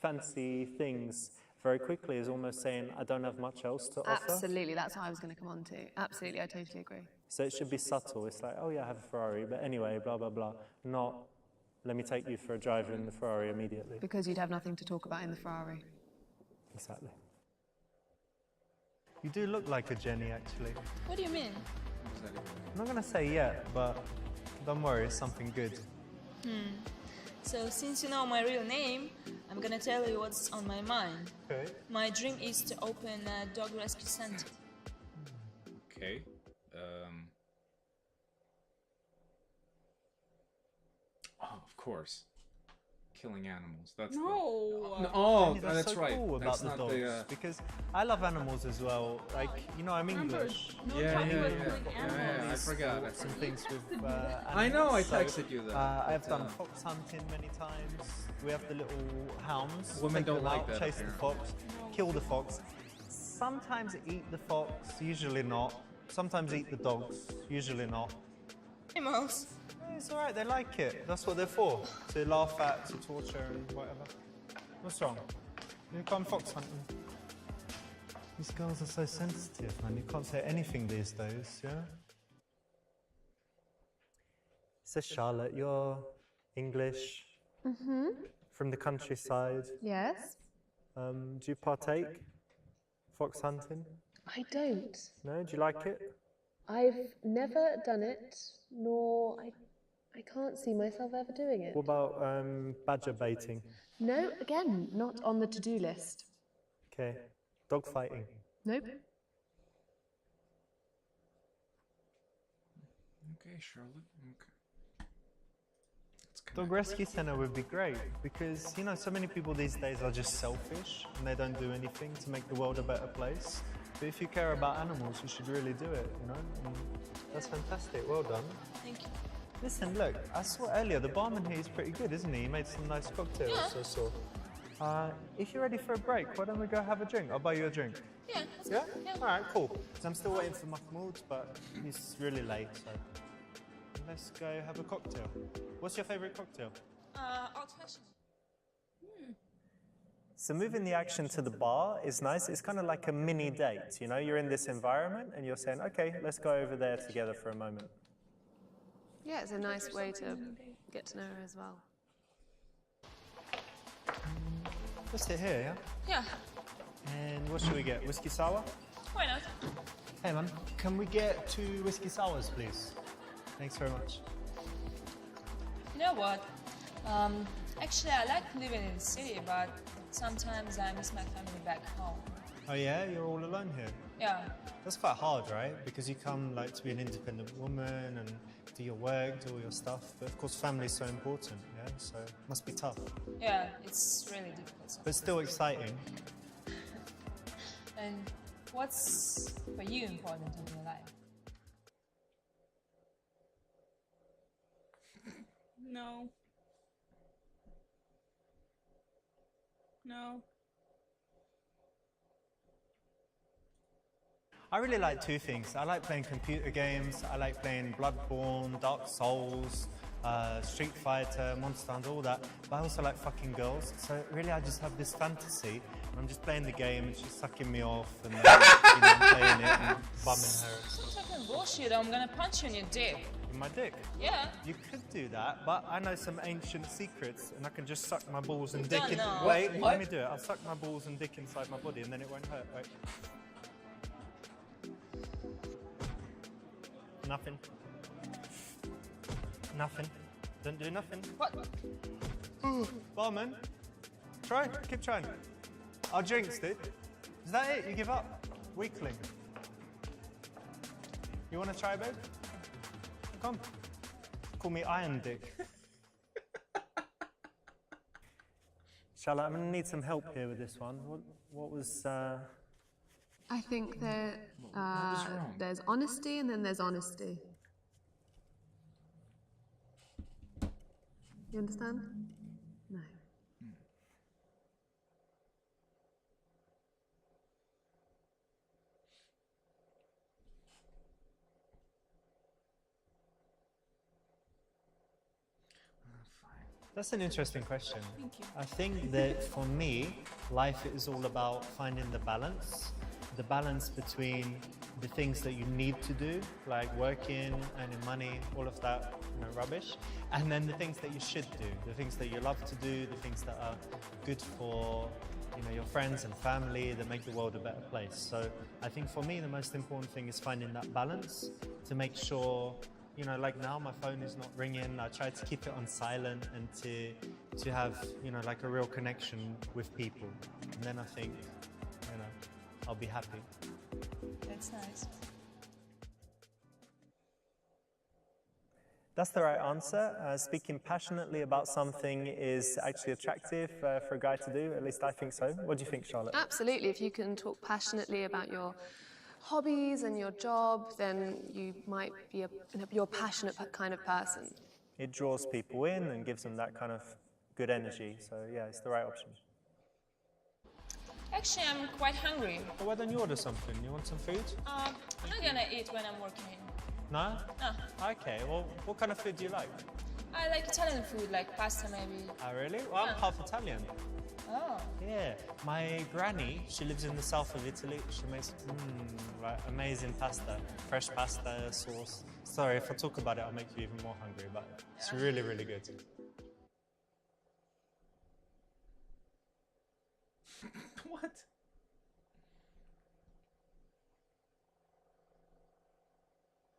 fancy things very quickly is almost saying, I don't have much else to offer. Absolutely, that's what I was going to come on to. Absolutely, I totally agree. So it should be subtle. It's like, oh yeah, I have a Ferrari, but anyway, blah, blah, blah. Not, let me take you for a drive in the Ferrari immediately. Because you'd have nothing to talk about in the Ferrari. Exactly. You do look like a Jenny, actually. What do you mean? I'm not going to say yet, but don't worry, it's something good. So since you know my real name, I'm gonna tell you what's on my mind. Okay. My dream is to open a dog rescue center. Okay. Oh, of course. Killing animals. That's No. The... Oh, Jenny, that's so right. cool about That's the not dogs, the. because I love animals as well. Like, I'm Remember, English. no Yeah, taught yeah, you yeah. about killing I animals. forgot. Some things with I know, I animals. So, texted you that. I've but, done fox hunting many times. We have the little hounds. Women Take don't them like out, that, chase the apparently. fox, kill the fox. Sometimes eat the fox, usually not. Sometimes eat the dogs, usually not. Animals. It's all right, they like it. That's what they're for. To laugh at, to torture and whatever. What's wrong? You come fox hunting. These girls are so sensitive, man. You can't say anything these days, yeah? So Charlotte, you're English, from the countryside. Yes? Do you partake? Fox hunting? I don't. No? Do you like it? I've never done it, nor I can't see myself ever doing it. What about badger baiting? No, again, not on the to-do list. Okay. Dog fighting? Nope. Okay, Charlotte. Okay. Dog rescue center would be great because, so many people these days are just selfish and they don't do anything to make the world a better place. But if you care about animals, you should really do it, And that's fantastic. Well done. Thank you. Listen, look, I saw earlier, the barman here is pretty good, isn't he? He made some nice cocktails, I saw. If you're ready for a break, why don't we go have a drink? I'll buy you a drink. Yeah. Let's Yeah? go. Yeah. All right, cool. 'Cause I'm still waiting for Mahmoud, but he's really late, so let's go have a cocktail. What's your favorite cocktail? Old fashioned. So moving the action to the bar is nice. It's kind of like a mini date, You're in this environment and you're saying, okay, let's go over there together for a moment. Yeah, it's a nice way to get to know her as well. Let's sit here, yeah? Yeah, And what should we get? Whiskey sour? why not? Hey man, can we get 2 whiskey sours, please? Thanks very much. You know what? Actually, I like living in the city, but sometimes I miss my family back home. Oh yeah, you're all alone here. Yeah, That's quite hard, right? Because you come like to be an independent woman and do your work, do all your stuff. But of course, family is so important, yeah. So it must be tough, yeah, it's really difficult. but still exciting. And what's for you important in your life? No. No. I really like 2 things. I like playing computer games. I like playing Bloodborne, Dark Souls, Street Fighter, Monster Hunter, all that. But I also like fucking girls. So really, I just have this fantasy. I'm just playing the game and she's sucking me off, and you know, I'm playing it and bumming her. Stop talking bullshit, I'm gonna punch you in your dick. In my dick. Yeah. You could do that, but I know some ancient secrets, and I can just suck my balls and You dick don't in. know. Wait, What? let me do it. I'll suck my balls and dick inside my body, and then it won't hurt. Right? Nothing. Nothing. Don't do nothing. What? Barman, try. Keep trying. I'll drink, dude. Is that it? You give up? Weakling. You want to try, babe? Come. Call me Iron Dick. Charlotte, I'm going to need some help here with this one. What was... I think that there's honesty and then there's honesty. You understand? No. That's an interesting question. Thank you. I think that for me, life is all about finding the balance between the things that you need to do, like working, earning money, all of that, you know, rubbish, and then the things that you should do, the things that you love to do, the things that are good for, you know, your friends and family, that make the world a better place. So I think for me, the most important thing is finding that balance to make sure, you know, like now my phone is not ringing. I try to keep it on silent and to have, you know, like a real connection with people. And then I think, you know, I'll be happy. That's nice. That's the right answer. Speaking passionately about something is actually attractive for a guy to do. At least I think so. What do you think, Charlotte? Absolutely. If you can talk passionately about your hobbies and your job, then you might be you're a passionate kind of person. It draws people in and gives them that kind of good energy. So yeah, it's the right option. Actually, I'm quite hungry. Well, why don't you order something? You want some food? I'm not gonna eat when I'm working. No? No. Okay, well, what kind of food do you like? I like Italian food, like pasta maybe. Oh, really? Well, I'm half Italian. Oh. Yeah, my granny, she lives in the south of Italy. She makes like amazing pasta, fresh pasta sauce. Sorry, if I talk about it, I'll make you even more hungry, but it's really, really good. What?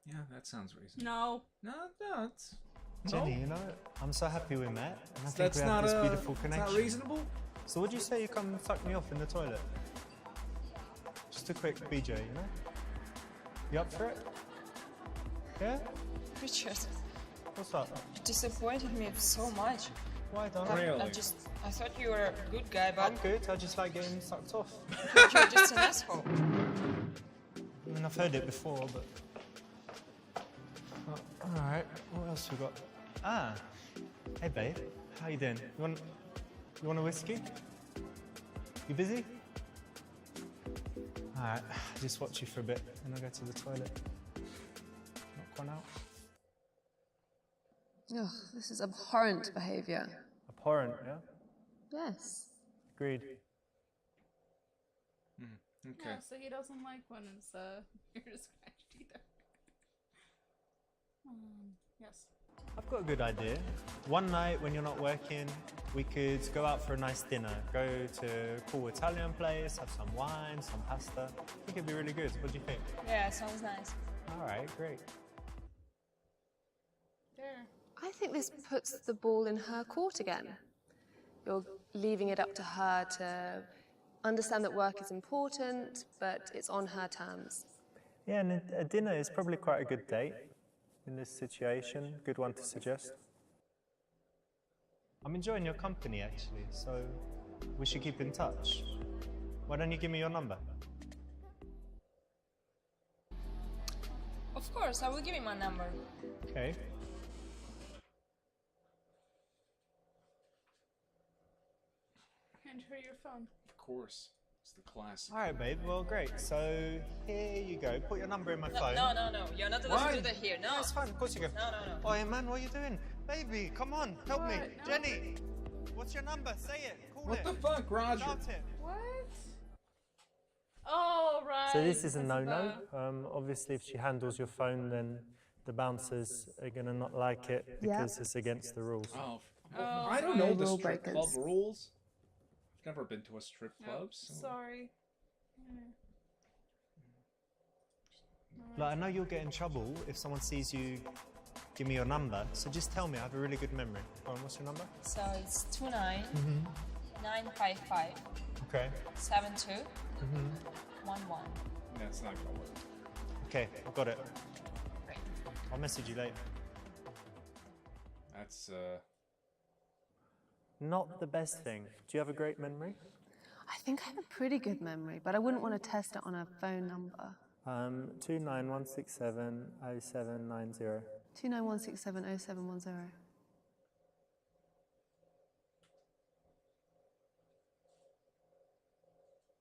Yeah, that sounds reasonable. No. No, it's... Jenny, no. you know, I'm so happy we met, and I think That's we have not this beautiful connection. It's not reasonable? So would you say you come and fuck me off in the toilet? Just a quick BJ, you know? You up for it? Yeah? Richard, What's up? you disappointed me so much. Why don't Really? I thought you were a good guy, but I'm good, I just like getting sucked off. you're just an asshole. I mean, I've heard it before, but... Alright, what else we got? Ah, hey babe, how you doing? You want a whiskey? You busy? Alright, I'll just watch you for a bit, and I'll go to the toilet. Knock one out. Ugh, this is abhorrent behaviour. Abhorrent, yeah? Yes. Agreed. Okay. Yeah, so he doesn't like when his ears scratched either. Yes. I've got a good idea. One night when you're not working, we could go out for a nice dinner. Go to a cool Italian place, have some wine, some pasta. I think it'd be really good. What do you think? Yeah, sounds nice. All right, great. There. I think this puts the ball in her court again. You're leaving it up to her to understand that work is important, but it's on her terms. Yeah, and a dinner is probably quite a good date in this situation. Good one to suggest. I'm enjoying your company, actually, so we should keep in touch. Why don't you give me your number? Of course, I will give you my number. Okay. Enter your phone. Of course. It's the classic. All right, babe. Well, great. So here you go. Put your number in my phone. No. You're not allowed to do that here. No. No, it's fine. Of course you go. No. Oh, yeah, man, what are you doing? Baby, come on. Help me. What? No. Jenny, what's your number? Say it. Call What it. the fuck, Roger? Shout it. What? Oh, right. So this is a This no-no. the- Obviously, if she handles your phone, then the bouncers are going to not like it because it's against the rules. Oh, Oh, I don't know right. the Rule strip club breakers. rules. I've never been to a strip Nope, club, so... sorry. Like, I know you'll get in trouble if someone sees you give me your number, so just tell me. I have a really good memory. Go on, what's your number? So it's 29 955 Okay. 72 11. That's not gonna work. Okay, I've got it. Great. I'll message you later. That's, Not the best thing. Do you have a great memory? I think I have a pretty good memory, but I wouldn't want to test it on a phone number. 291670790. 291670710.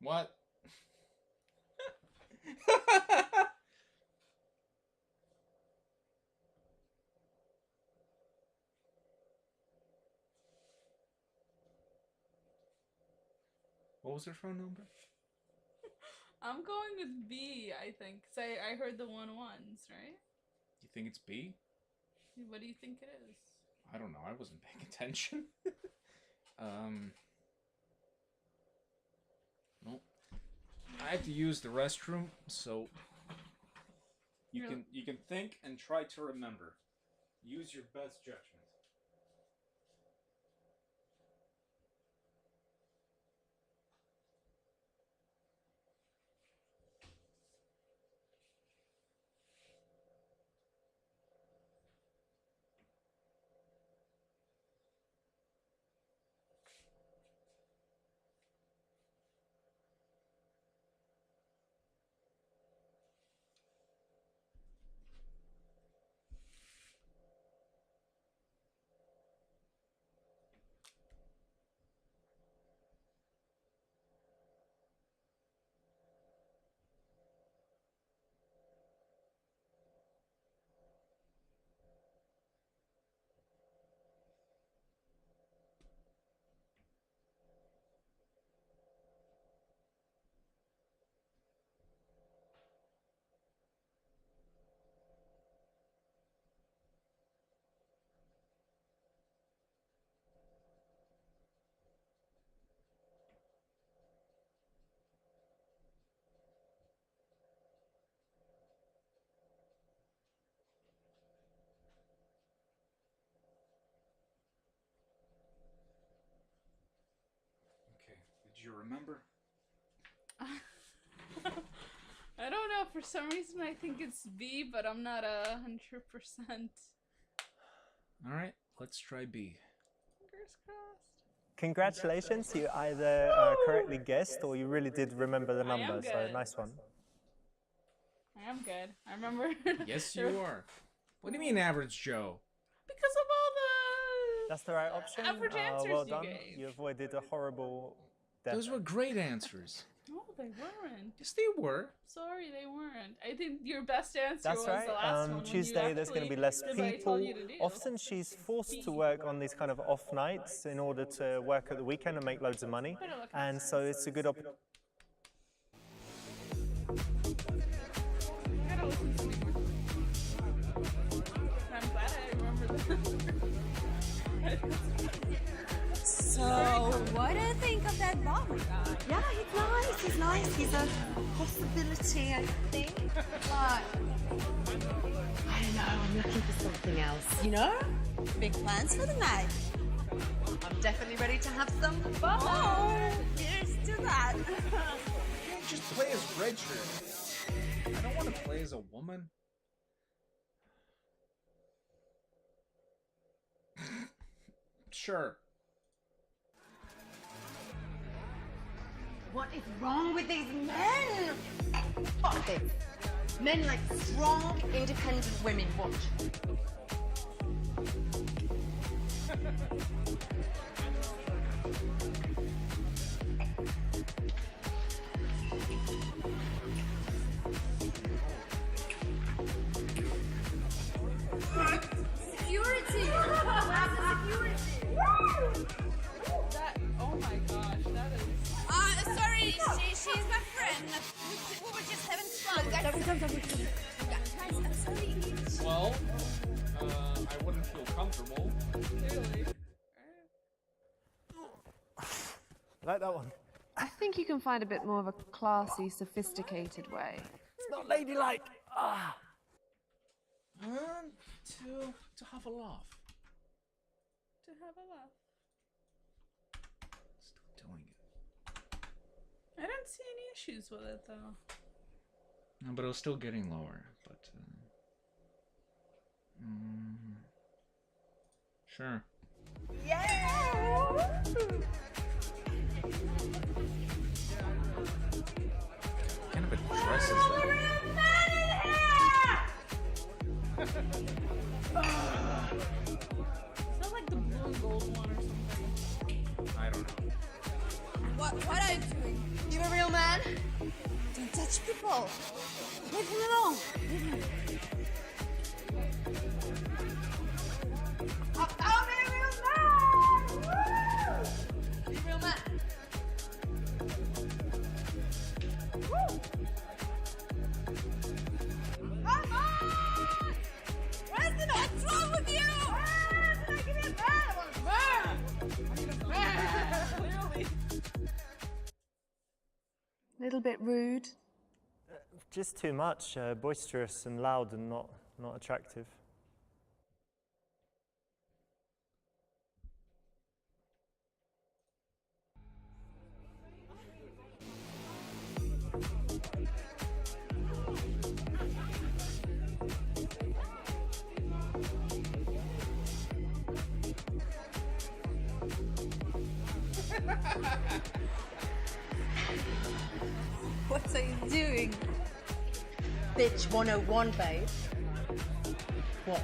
What? What was her phone number? I'm going with B, I think. 'Cause I heard the 1-1s, right? You think it's B? What do you think it is? I don't know. I wasn't paying attention. Well, I have to use the restroom, so you can think and try to remember. Use your best judgment. Okay, did you remember? I don't know. For some reason, I think it's B, but I'm not 100%. All right, let's try B. Fingers crossed. Congratulations, you either correctly guessed or you really did remember the I am number, so good. nice one. I am good. I remember. Yes, you are. What do you mean, average Joe? Because of all the That's the right option. average answers well you done. gave. You avoided a horrible death. Those were great answers. No, they weren't. Yes, they were. Sorry, they weren't. I think your best answer That's was right. the last one. when you Tuesday, there's going to be actually less did what I people. told you to do. Often she's forced to work on these kind of off nights in order to work at the weekend and make loads of money. And so it's a good opportunity. I gotta listen to me more. What do you think of that bomber guy? Yeah, he's nice. He's nice. He's a possibility, I think. But I don't know. I'm looking for something else. You know? Big plans for the night. I'm definitely ready to have some fun. Oh, here's to that. I can't just play as Redshirt. I don't want to play as a woman. Sure. What is wrong with these men? Fuck this. Men like strong, independent women. Watch. Security! That, oh my gosh, that is... Sorry, she's my friend. We were just having fun. Guys, I'm sorry. Well, I wouldn't feel comfortable. Clearly. Like that one. I think you can find a bit more of a classy, sophisticated way. It's not ladylike. Ah. To have a laugh. To have a laugh. Still doing it. I didn't see any issues with it though. No, but it was still getting lower. But sure. Yeah! What kind of a dress is that? Is that like the blue and gold one or something? I don't know. What are you doing? You a real man? Don't touch people. Leave him alone. Leave him. I'm a real man! Woo! You a real man? Woo! Come on! Where's the what's wrong with you? Did I give you a man? I want a man! Clearly. Little bit rude. Just too much. Boisterous and loud and not attractive. What are you doing? Bitch 101, babe. Watch.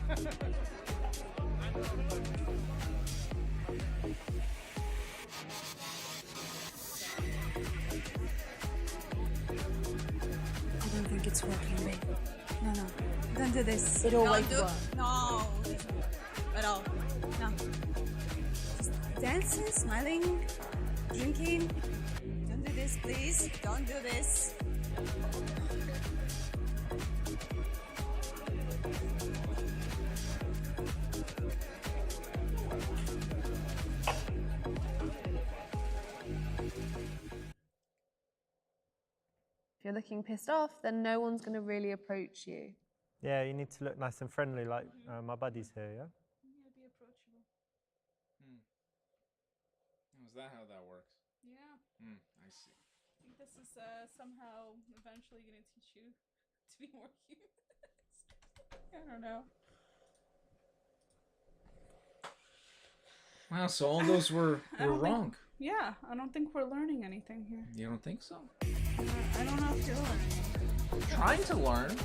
I don't think it's working, babe. No. Don't do this. It always Don't do- works. No, it doesn't work at all. No. Just dancing, smiling, drinking. Don't do this, please. Don't do this. If you're looking pissed off, then no one's going to really approach you. Yeah, you need to look nice and friendly like my buddies here, yeah? Yeah, be approachable. Is that how that works? Yeah. I see. I think this is somehow eventually going to teach you to be more human. I don't know. Wow, so all those were wrong. Yeah, I don't think we're learning anything here. You don't think so? I don't know if you're learning. Trying to learn.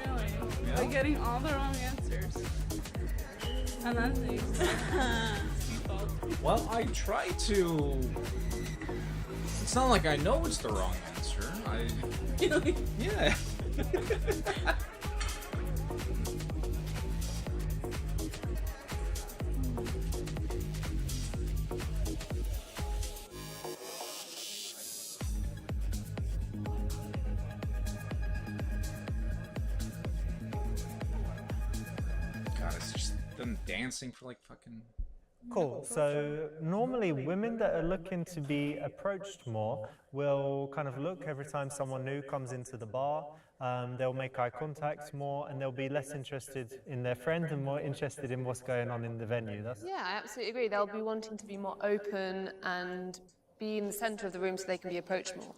Really? Yeah. By getting all the wrong answers. And then Well, I try to. It's not like I know it's the wrong answer. Really? Yeah. God, it's just them dancing for like fucking Cool. So normally women that are looking to be approached more will kind of look every time someone new comes into the bar. They'll make eye contact more, and they'll be less interested in their friend and more interested in what's going on in the venue. Yeah, I absolutely agree. They'll be wanting to be more open and be in the centre of the room so they can be approached more.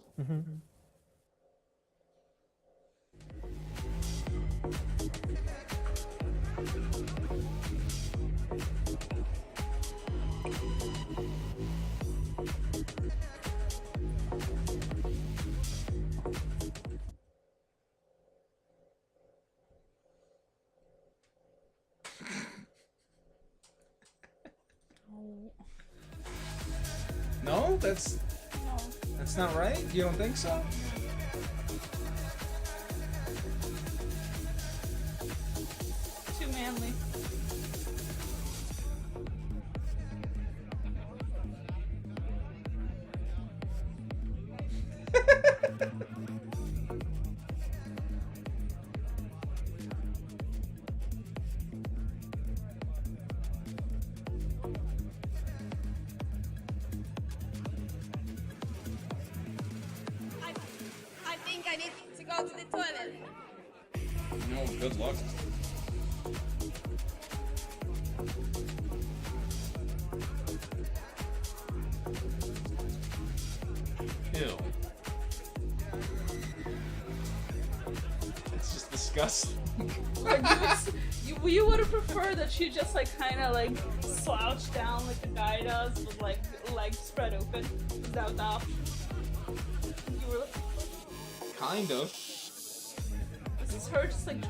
No, that's not right. You don't think so? Too manly. I think I need to go to the toilet. No, good luck. Ew. It's just disgusting. Like you would have preferred that she just like kind of like slouched down like the guy does with like legs spread open. Is that the option? You were looking for? Kind of. This is her just like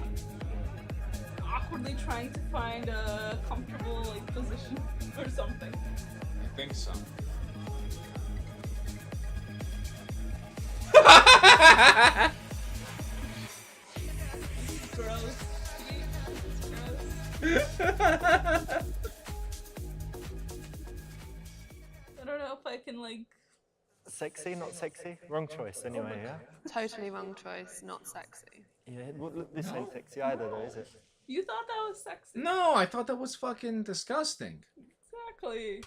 awkwardly trying to find a comfortable like position or something. I think so. Gross. I don't know if I can like. Sexy, not sexy? Wrong choice anyway, yeah? Totally wrong choice, not sexy. Yeah, well, look, this ain't sexy either though, is it? You thought that was sexy. No, I thought that was fucking disgusting. Exactly.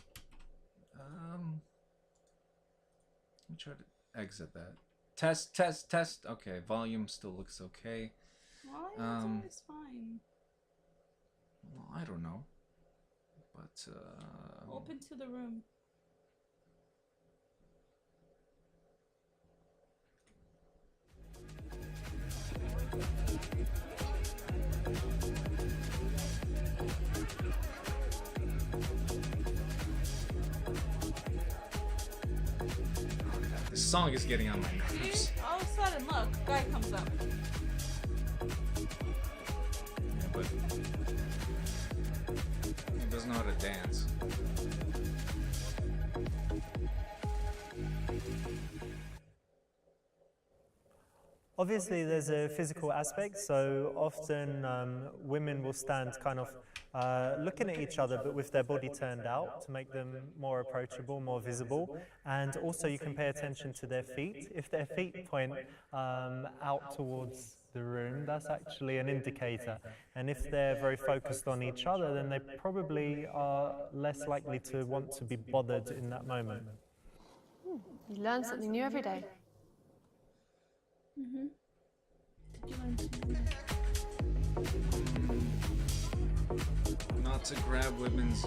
Let me try to exit that. Test. Okay, volume still looks okay. Well, it's always fine. Well, I don't know. But, Open to the room. This song is getting on my nerves. See? All of a sudden, look, guy comes up. Yeah, but he doesn't know how to dance. Obviously, there's a physical aspect, so often women will stand kind of looking at each other, but with their body turned out to make them more approachable, more visible. And also, you can pay attention to their feet. If their feet point out towards the room, that's actually an indicator. And if they're very focused on each other, then they probably are less likely to want to be bothered in that moment. You learn something new every day. Mm-hmm. Did you learn something? Not to grab women's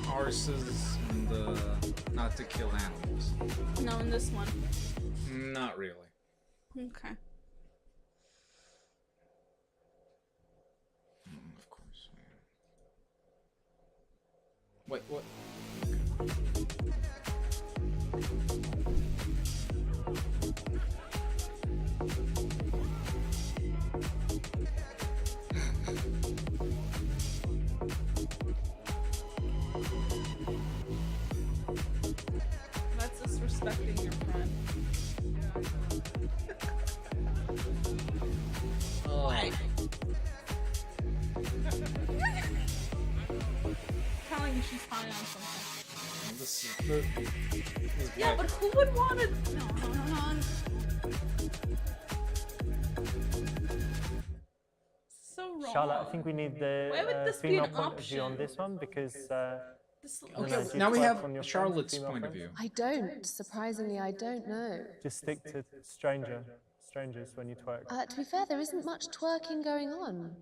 arses and not to kill animals. No, in this one. Not really. Okay. Of course. Wait, what? That's disrespecting your friend. Oh. Telling you she's high on something. This Yeah, but who would want to? No. So wrong. Charlotte, I think we need Why would the this be female an point of view on option? this one because This Okay, No, do you now we twerk have on your Charlotte's female point of friends? view. I don't. Surprisingly, I don't know. Just stick to strangers when you twerk. To be fair, there isn't much twerking going on.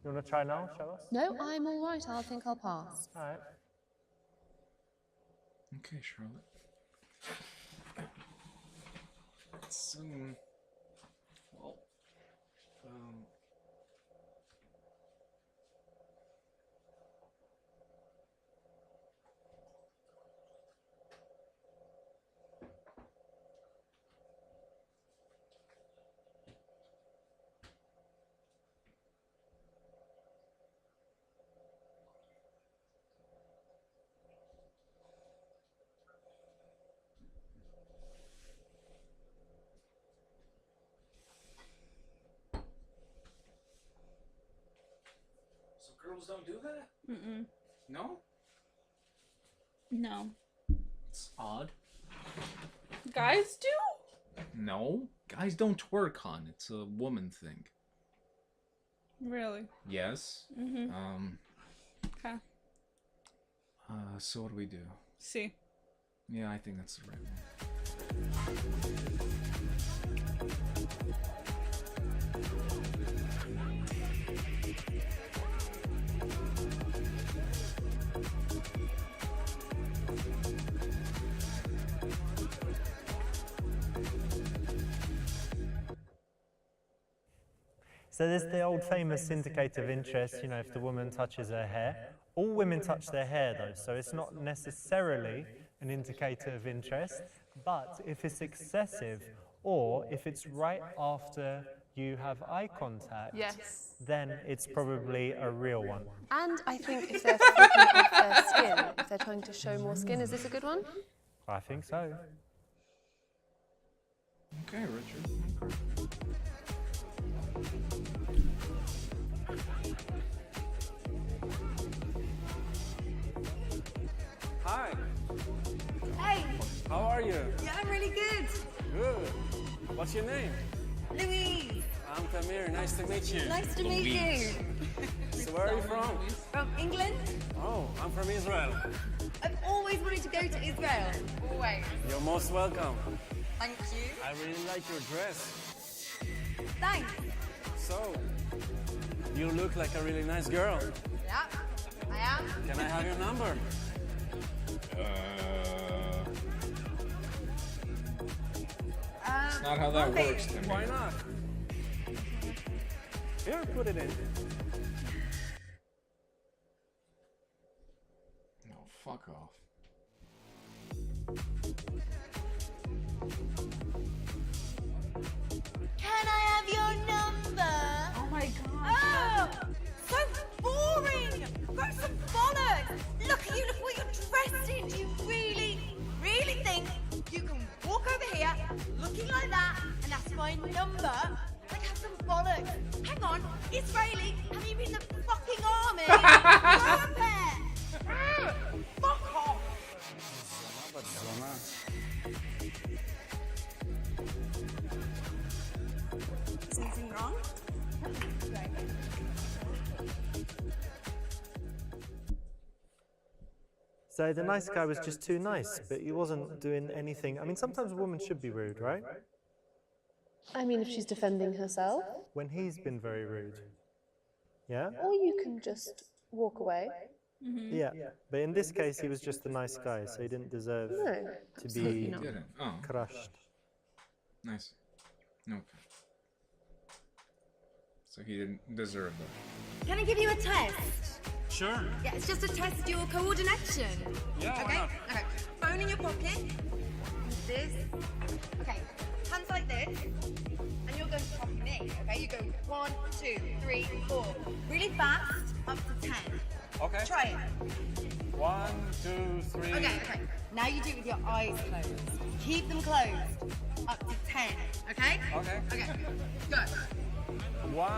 You want to try now? Show us. No, I'm all right. I think I'll pass. All right. Okay, Charlotte. It's, well, so girls don't do that? Mm-mm. No? No. It's odd. Guys do? No, guys don't twerk, hon. It's a woman thing. Really? Yes. Mm-hmm. Okay. So what do we do? See. Yeah, I think that's the right one. So there's the old famous indicator of interest, you know, if the woman touches her hair. All women touch their hair though, so it's not necessarily an indicator of interest, but if it's excessive or if it's right after you have eye contact, Yes. then it's probably a real one. And I think if they're flicking off their skin, if they're trying to show more skin, is this a good one? I think so. Okay, Richard. Okay. Hi. Hey, How are you? yeah, I'm really good. Good. What's your name? Louise, I'm Tamir. Nice to meet you. nice to meet you. So where are you from? From England? Oh, I'm from Israel. I've always wanted to go to Israel. Always. You're most welcome. Thank you. I really like your dress. Thanks. So, you look like a really nice girl. Yeah, I am. Can I have your number? It's not how that okay. works, Timmy. Why not? Here, put it in. No, fuck off. Can I have your number? Oh my god. Oh, so boring. Grow some bollocks. Look at you, look what you're dressed in. Do you really, really think you can walk over here looking like that and ask my number? Like, have some bollocks. Hang on, Israeli, have you been in the fucking army? Grow a pair. Fuck off. Is anything wrong? So the nice guy was just too nice, but he wasn't doing anything. I mean, sometimes a woman should be rude, right? I mean, if she's defending herself, When he's been very rude. Yeah? or you can just walk away. Yeah. But in this case, he was just a nice guy, so he didn't deserve No, to absolutely be not. Didn't. Oh, crushed. nice. Okay. So he didn't deserve that. Can I give you a test? Sure. Yeah, it's just to test your coordination. Yeah, why Okay? not? Okay. Phone in your pocket. And this. Okay. Hands like this. And you're going to copy me. Okay? You go 1, 2, 3, 4. Really fast, up to 10. Okay. Try it. 1, 2, 3. Okay, okay. Now you do it with your eyes closed. Keep them closed. Up to 10. Okay? Okay. Okay. Go. 1,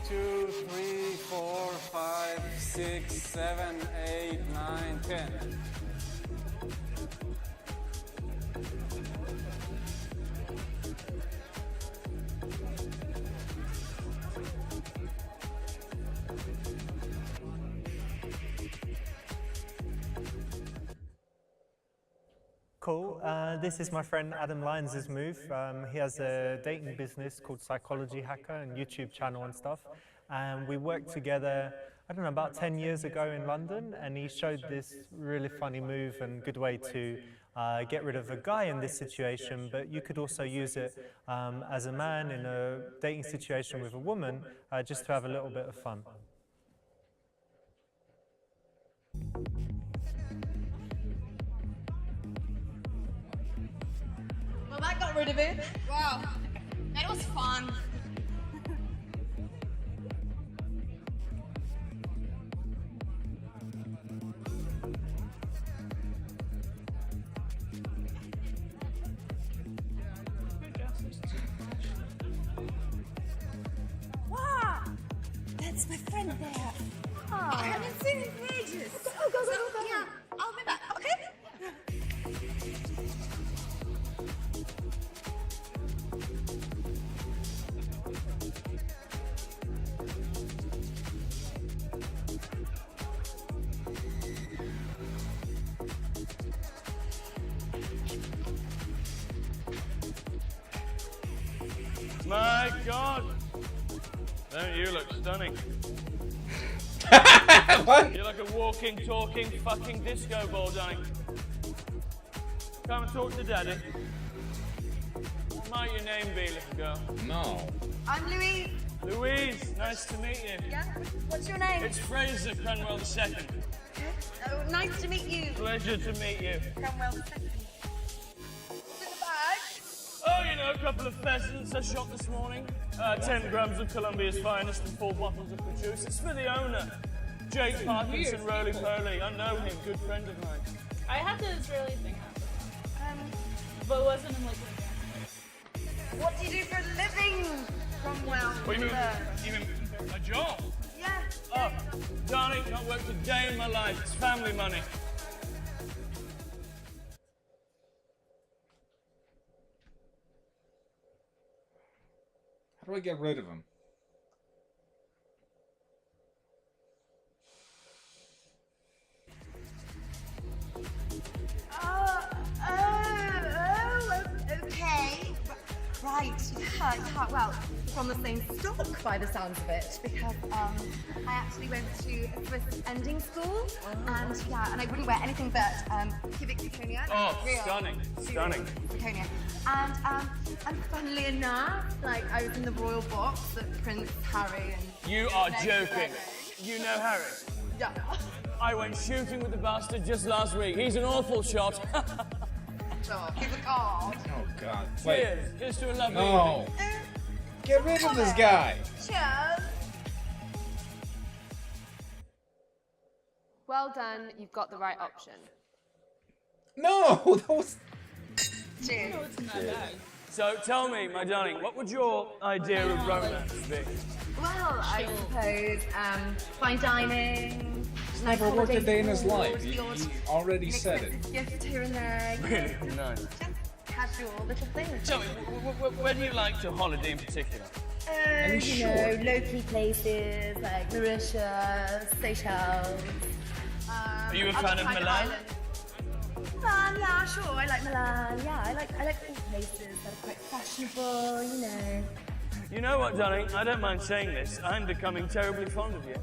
2, 3, 4, 5, 6, 7, 8, 9, 10. Cool. This is my friend Adam Lyons' move. He has a dating business called Psychology Hacker and YouTube channel and stuff. And we worked together, I don't know, about 10 years ago in London, and he showed this really funny move and good way to get rid of a guy in this situation, but you could also use it as a man in a dating situation with a woman, just to have a little bit of fun. Well, that got rid of it. Wow. That was fun. Wow. That's my friend there. Oh. I haven't seen him in ages. Go. Yeah, I'll be back, okay? My God! Don't you look stunning? What? You're like a walking, talking, fucking disco ball, darling. Come and talk to Daddy. What might your name be, little girl? No. I'm Louise. Louise, nice to meet you. Yeah? What's your name? It's Fraser Cranwell II. Oh, nice to meet you. Pleasure to meet you. Cromwell II. What's in the bag? Oh, you know, a couple of pheasants I shot this morning. 10 grams of Colombia's finest and 4 bottles of produce. It's for the owner, Jake Parkinson Roly-Poly. I know him, good friend of mine. I had the Israeli thing happen. But it wasn't in like a What do you do for a living, Cromwell? What do you mean a job? Yeah. Oh, darling, not worked a day in my life. It's family money. How do I get rid of him? Okay. Right, yeah, well, from the same stock by the sounds of it, because I actually went to a Swiss ending school, and yeah, and I wouldn't wear anything but cubic zirconia. Oh, real stunning. Zirconia. And funnily enough, like, I was in the royal box that Prince Harry and... You are joking. You know Harry? Yeah. I went shooting with the bastard just last week. He's an awful shot. Sure, he's a god. Oh, God. Cheers. Here's to a lovely No. evening. Get rid of this guy. Cheers. Well done, you've got the right option. No, that was... Cheers. No, it's not bad. So tell me, my darling, what would your idea of romance be? Well, I suppose fine dining. He's never worked a day in his life. He already said it. Gift here and there. Really? Nice. Just casual little things. Tell me, where do you like to holiday in particular? You know, low-key places like Mauritius, Seychelles. Are you a fan of Milan? Milan, yeah, sure. I like Milan. Yeah, I like all places that are quite fashionable. You know. You know what, darling? I don't mind saying this. I'm becoming terribly fond of you.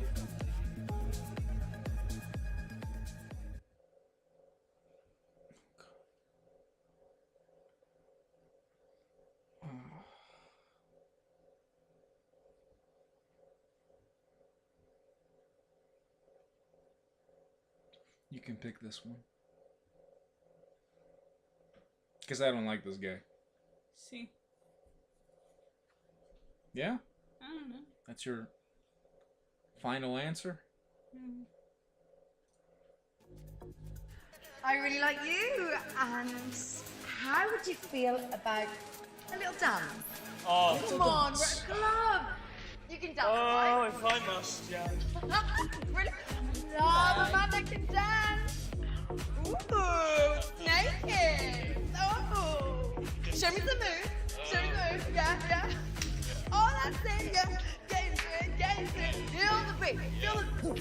You can pick this one. Because I don't like this guy. See? Yeah? I don't know. That's your final answer? I really like you. And how would you feel about a little dance? Oh, Come on, we're at a club. You can dance, oh, right? if I must, yeah. Really? No, a man that can dance. Ooh, naked. Oh. Show me the move. Show me the move. Yeah. Oh, that's it. Yeah. Get into it. Feel the beat. Feel the...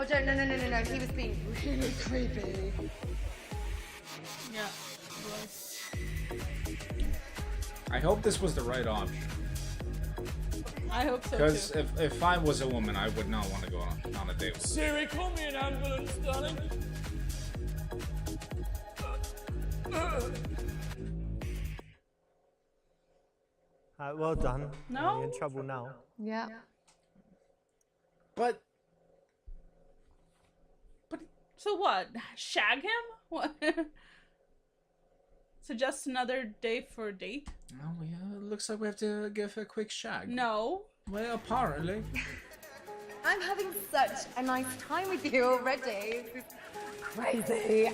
don't. No. He was being really creepy. Yeah. I hope this was the right option. I hope so Because too. if I was a woman, I would not want to go on a date with Siri, call me an ambulance, darling. Well done. No? You're in trouble now. Yeah. But So what? Shag him? What? Suggest another day for a date? Oh, yeah, it looks like we have to give a quick shag. No. Well, apparently. I'm having such a nice time with you already. This is crazy.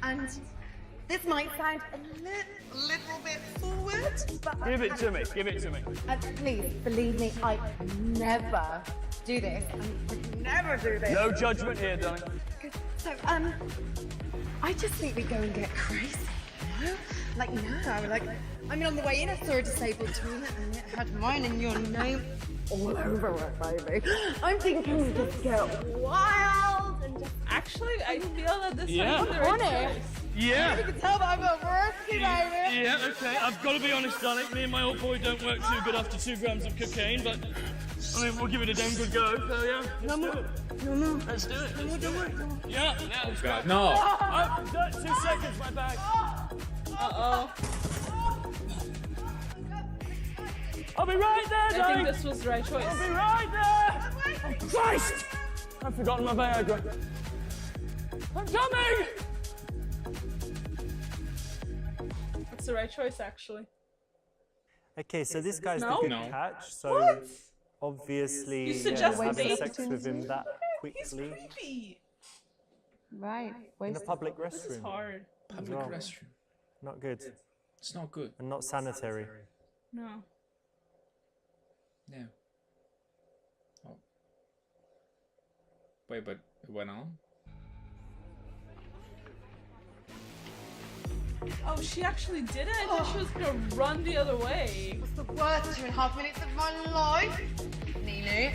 And this might sound a little bit forward, but Give it to me. Give it to me. please believe me, I never do this. I would never do this. No judgment here, darling. So, I just think we go and get crazy, you know? Like now, like, I mean, on the way in, I saw a disabled toilet and it had mine and your name all over it, baby. I'm thinking we just get wild and just... Actually, I feel that this Yeah. might be the right Honest. choice. Yeah. You can tell that I'm a risky, baby. Yeah, okay. I've got to be honest, darling. Me and my old boy don't work too good after 2 grams of cocaine, but I mean, we'll give it a damn good go. So yeah, No more. let's do it. Let's do it. Yeah, yeah. Let's God, go. no. Oh, 2 seconds, my bag. Uh-oh. I'll be right there, I darling. think this was the right choice. I'll be right there. Oh, Christ! I've forgotten my Viagra. I'm coming. It's the right choice, actually. Okay, so this guy's No? the good No. catch. So What? obviously, You suggest having date? sex with him that quickly Creepy. Right. in a public This is restroom. hard. Public Wrong. restroom. Not good It's not good. and not sanitary. No. Yeah. Oh. Wait, but it went on? Oh, she actually did it? I thought she was gonna run the other way. What's the worst 2.5 minutes of my life? Nina.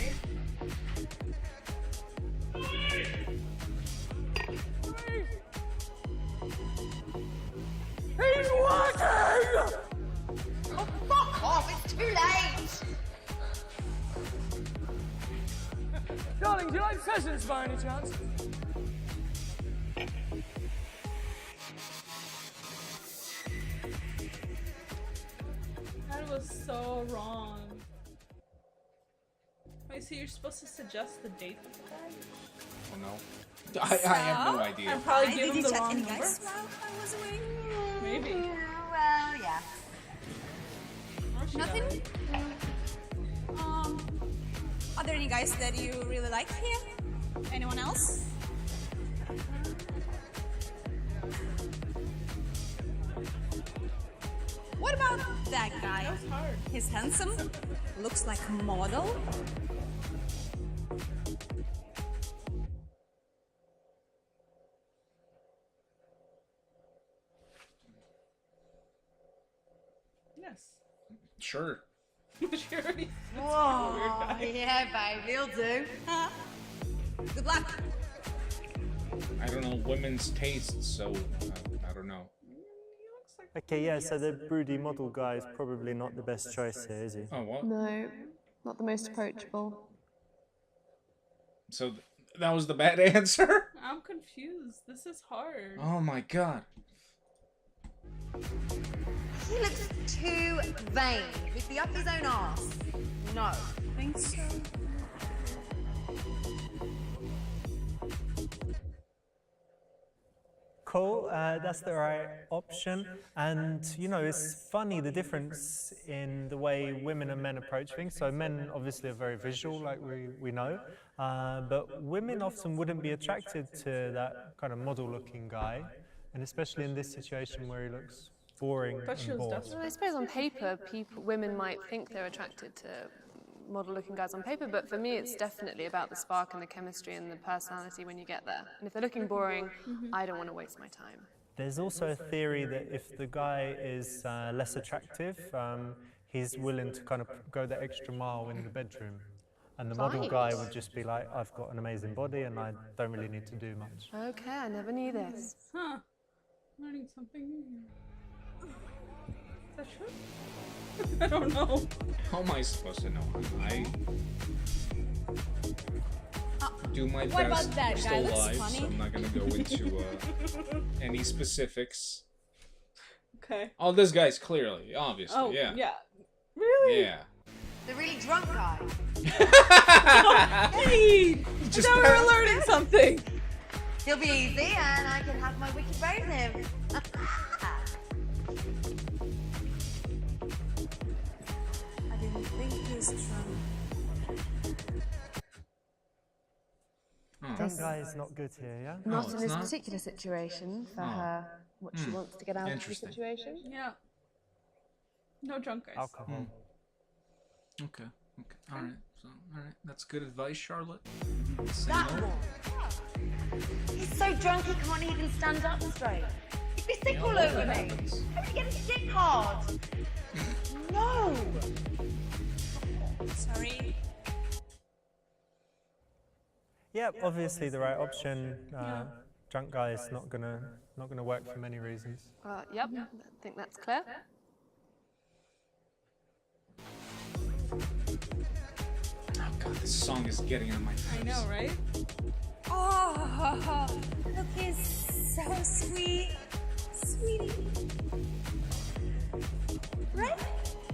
He's working. Oh, fuck off, it's too late. Darling, do you like pheasants by any chance? That was so wrong. Wait, so you're supposed to suggest the date with the guy? Oh no. I have no idea. And probably Did give him you the chat wrong any number? guys while I was away? Maybe. Well, yeah. Or she Nothing? got it. Are there any guys that you really like here? Anyone else? What about that guy? That was hard. He's handsome, looks like a model. Yes. Sure. She already said Whoa, weird guy. yeah, baby, you'll do. Good luck. I don't know women's tastes, so I don't know. Okay, yeah, so the broody model guy is probably not the best choice here, is he? Oh, what? No, not the most approachable. So that was the bad answer? I'm confused. This is hard. Oh my god. He looks too vain. He'd be up his own arse. No. Think so. Cool, that's the right option. And, you know, it's funny the difference in the way women and men approach things. So men obviously are very visual, like we know. But women often wouldn't be attracted to that kind of model-looking guy. And especially in this situation where he looks boring But she and was bored. Well, I suppose on paper, women might think they're attracted to model-looking guys on paper, but for me, it's definitely about the spark and the chemistry and the personality when you get there. And if they're looking boring, I don't want to waste my time. There's also a theory that if the guy is less attractive, he's willing to kind of go the extra mile in the bedroom. And the model Right. guy would just be like, I've got an amazing body and I don't really need to do much. Okay, I never knew this. Huh. Learning something new here. Is that true? I don't know. How am I supposed to know? I do my what best. about that We're guy? still Looks live, funny. so I'm not gonna go into any specifics. Okay. Oh, this guy's clearly, obviously, Oh, yeah. yeah. Really? Yeah. The really drunk guy. Hey! Just Now we're learning something. He'll be easy and I can have my wicked way with him. I didn't think he was drunk. Drunk guy is not good here, yeah? Not it's in this not? particular situation for Oh. her, what she wants to get out of the Interesting. situation. Yeah. No drunk guys. Alcohol. Okay. Okay. All right. So, all right. That's good advice, Charlotte. That one. He's so drunk he can't even stand up straight. He'd be sick all over me. Happens. I'm gonna get sick hard. No. Sorry. Yeah, obviously the right option. Drunk guy is not gonna work for many reasons. Yep, I think that's clear. Oh god, this song is getting on my nerves. I know, right? Oh, look, he's so sweet. Sweetie. Right?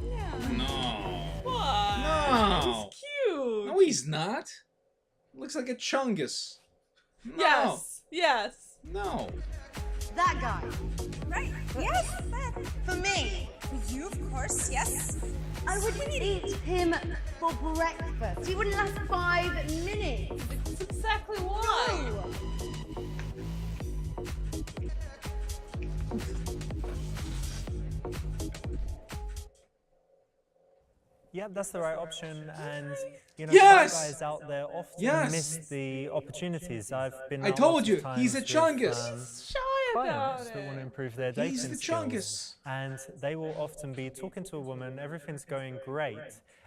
Yeah. No. What? No. He's cute. No, he's not. Looks like a chungus. No. Yes. Yes. No. That guy. Right. Yes. For me. For you, of course. Yes. I would eat him for breakfast. He wouldn't last 5 minutes. That's exactly why. Yeah, that's the right option, and you know, Yes! drunk guys out there often Yes! miss the opportunities. I've been. I out told lots you, of times he's a with, chungus. Shy clients about that want to it. improve their dating He's the skills, chungus. and they will often be talking to a woman, everything's going great,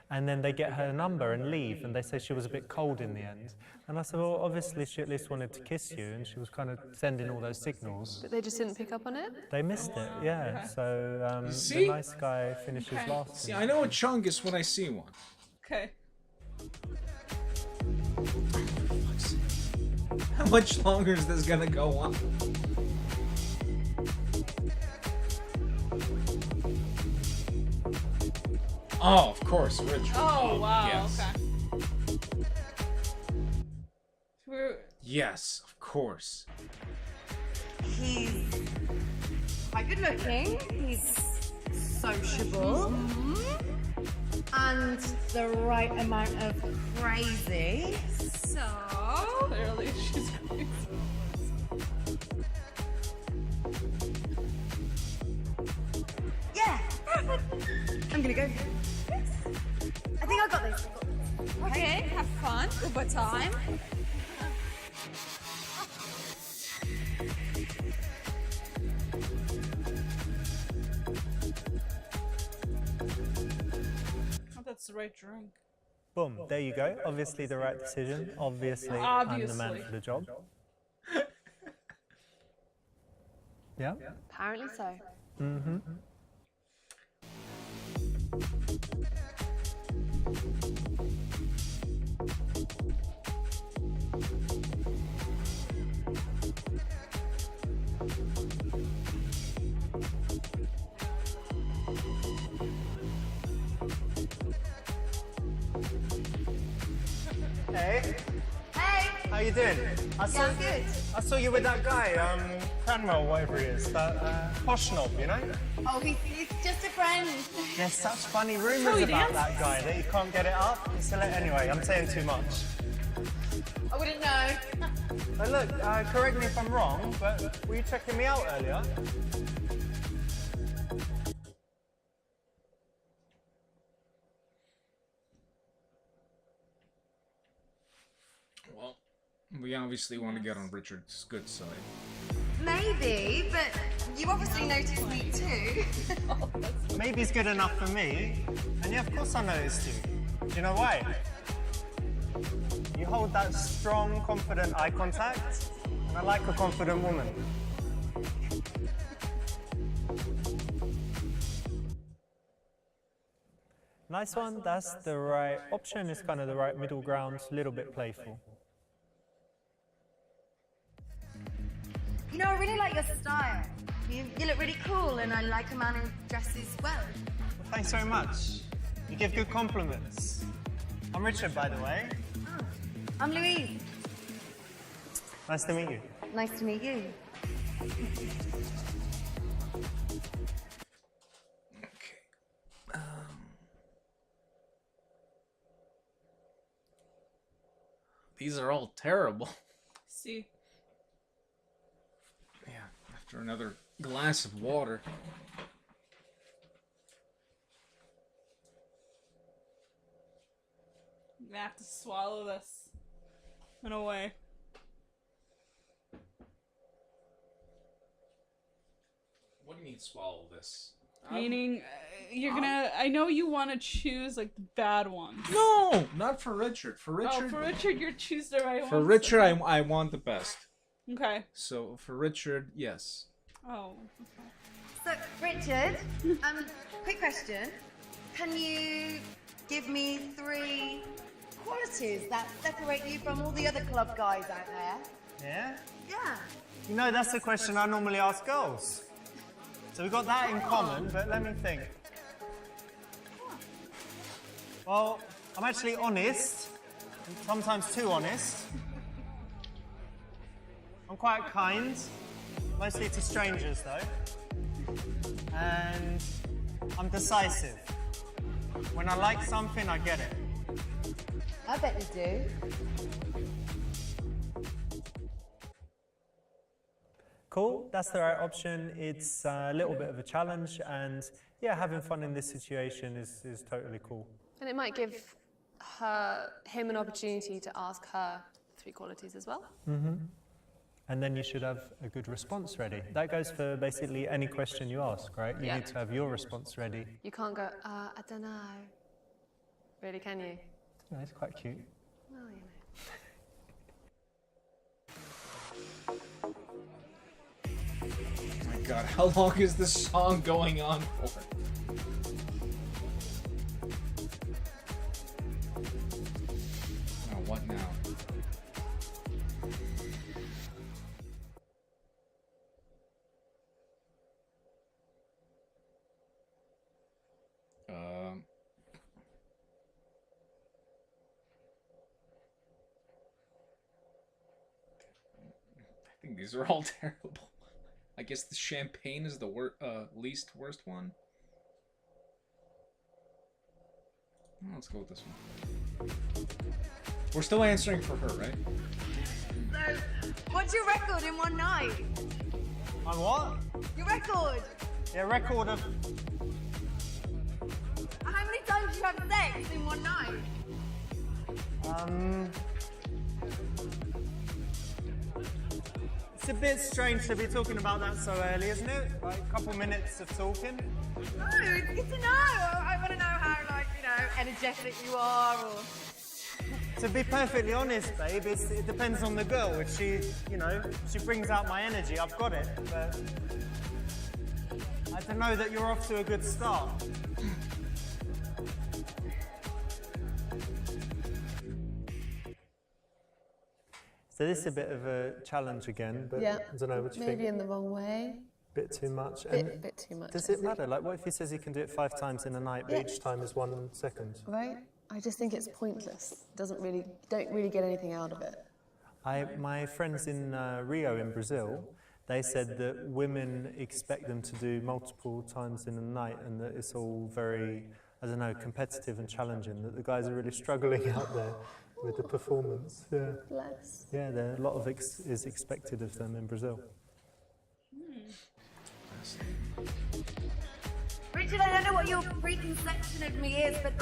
and then they get her number and leave, and they say she was a bit cold in the end. And I said, well, obviously she at least wanted to kiss you, and she was kind of sending all those signals. But they just didn't pick up on it? They missed it, yeah. So the See? nice guy finishes last. See, I know a chungus when I see one. Okay. How much longer is this gonna go on? Oh, of course, Richard. Oh, wow. Yes. Okay. We're Yes, of course. He's quite good looking. He's sociable. And the right amount of crazy. So. clearly she's going. Yeah. I'm gonna go. I think I got this. Okay, have fun. Uber time. Oh, that's the right drink. Boom, there you go. Obviously the right decision. Obviously, I'm the man Obviously. for the job. Yeah? Apparently so. Mm-hmm. Hey, Hey. how you doing? Yeah, I'm good. I saw you with that guy, Cranwell, whatever he is, that posh knob, you know? Oh, he's just a friend. There's such funny rumours Shall we about dance? that guy that you can't get it up. Anyway, I'm saying too much. I wouldn't know. But look, correct me if I'm wrong, but were you checking me out earlier? Well, we obviously want to get on Richard's good side. Maybe, but you obviously noticed me too. Maybe it's good enough for me. And yeah, of course I noticed you. Do you know why? You hold that strong, confident eye contact, and I like a confident woman. Nice one, that's the right option. It's kind of the right middle ground, a little bit playful. You know, I really like your style. You look really cool, and I like a man who dresses well. Well, thanks very much. You give good compliments. I'm Richard, by the way. Oh, I'm Louise. Nice to meet you. Nice to meet you. These are all terrible. See. Yeah, after another glass of water. I'm gonna have to swallow this. In a way. What do you mean swallow this? Meaning, you're gonna. I know you want to choose like the bad ones. No, not for Richard. For Richard. Oh, for Richard, you choose the right ones. For Richard, I want the best. Okay. So for Richard, yes. Oh. So, Richard, quick question. Can you give me 3 qualities that separate you from all the other club guys out there? Yeah? Yeah. You know, that's the question I normally ask girls. So we've got that in common, but let me think. Well, I'm actually honest, sometimes too honest. I'm quite kind, mostly to strangers though. And I'm decisive. When I like something, I get it. I bet you do. Cool, that's the right option. It's a little bit of a challenge, and yeah, having fun in this situation is totally cool. And it might give him an opportunity to ask her 3 qualities as well. Mm-hmm. And then you should have a good response ready. That goes for basically any question you ask, right? You need to have your response ready. You can't go, I don't know. Really, can you? No, it's quite cute. Well, you know. Oh my god, how long is this song going on for? Oh, what now? I think these are all terrible. I guess the champagne is the least worst one. Oh, let's go with this one. We're still answering for her, right? So, what's your record in one night? My what? Your record! Yeah, record of... How many times do you have sex in one night? It's a bit strange to be talking about that so early, isn't it? Like a couple minutes of talking. No, it's good to know. I want to know how, like, you know, energetic you are, or... To be perfectly honest, babe, it depends on the girl. If she, you know, she brings out my energy, I've got it. But I don't know that you're off to a good start. So this is a bit of a challenge again, but Yeah. I don't know, what do you Maybe think? in the wrong way. Bit too much. Bit too much. Does I it think. matter? Like, what if he says he can do it 5 times in a night, but Yeah. each time is 1 second? Right? I just think it's pointless. Don't really get anything out of it. My friends in Rio in Brazil, they said that women expect them to do multiple times in a night, and that it's all very, I don't know, competitive and challenging, that the guys are really struggling out there with the performance. Yeah. Bless. Yeah, a lot of is expected of them in Brazil. Richard, I don't know what your preconception of me is, but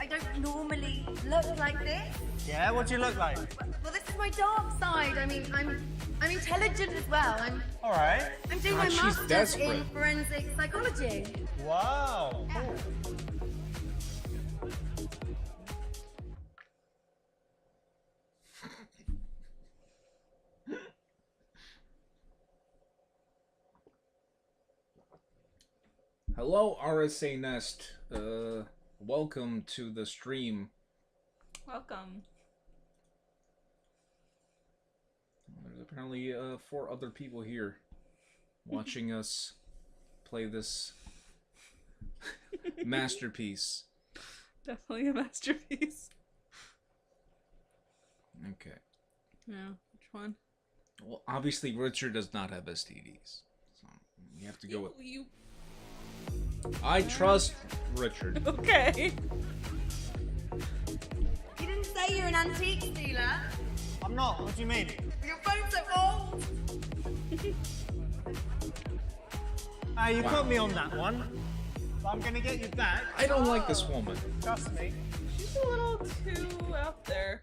I don't normally look like this. Yeah, what do you look like? Well, this is my dark side. I mean, I'm intelligent as well. All right. I'm doing God, my she's master's desperate. in forensic psychology. Wow. Cool. Hello, RSA Nest. Welcome to the stream. Welcome. There's apparently 4 other people here watching us play this masterpiece. Definitely a masterpiece. Okay. Yeah, which one? Well, obviously Richard does not have STDs, so you have to go with. You. I trust Richard. Okay. You didn't say you're an antique dealer. I'm not. What do you mean? Your phone's so old. You caught me on that one. But I'm gonna get you back. I don't like this woman. Trust me. She's a little too out there.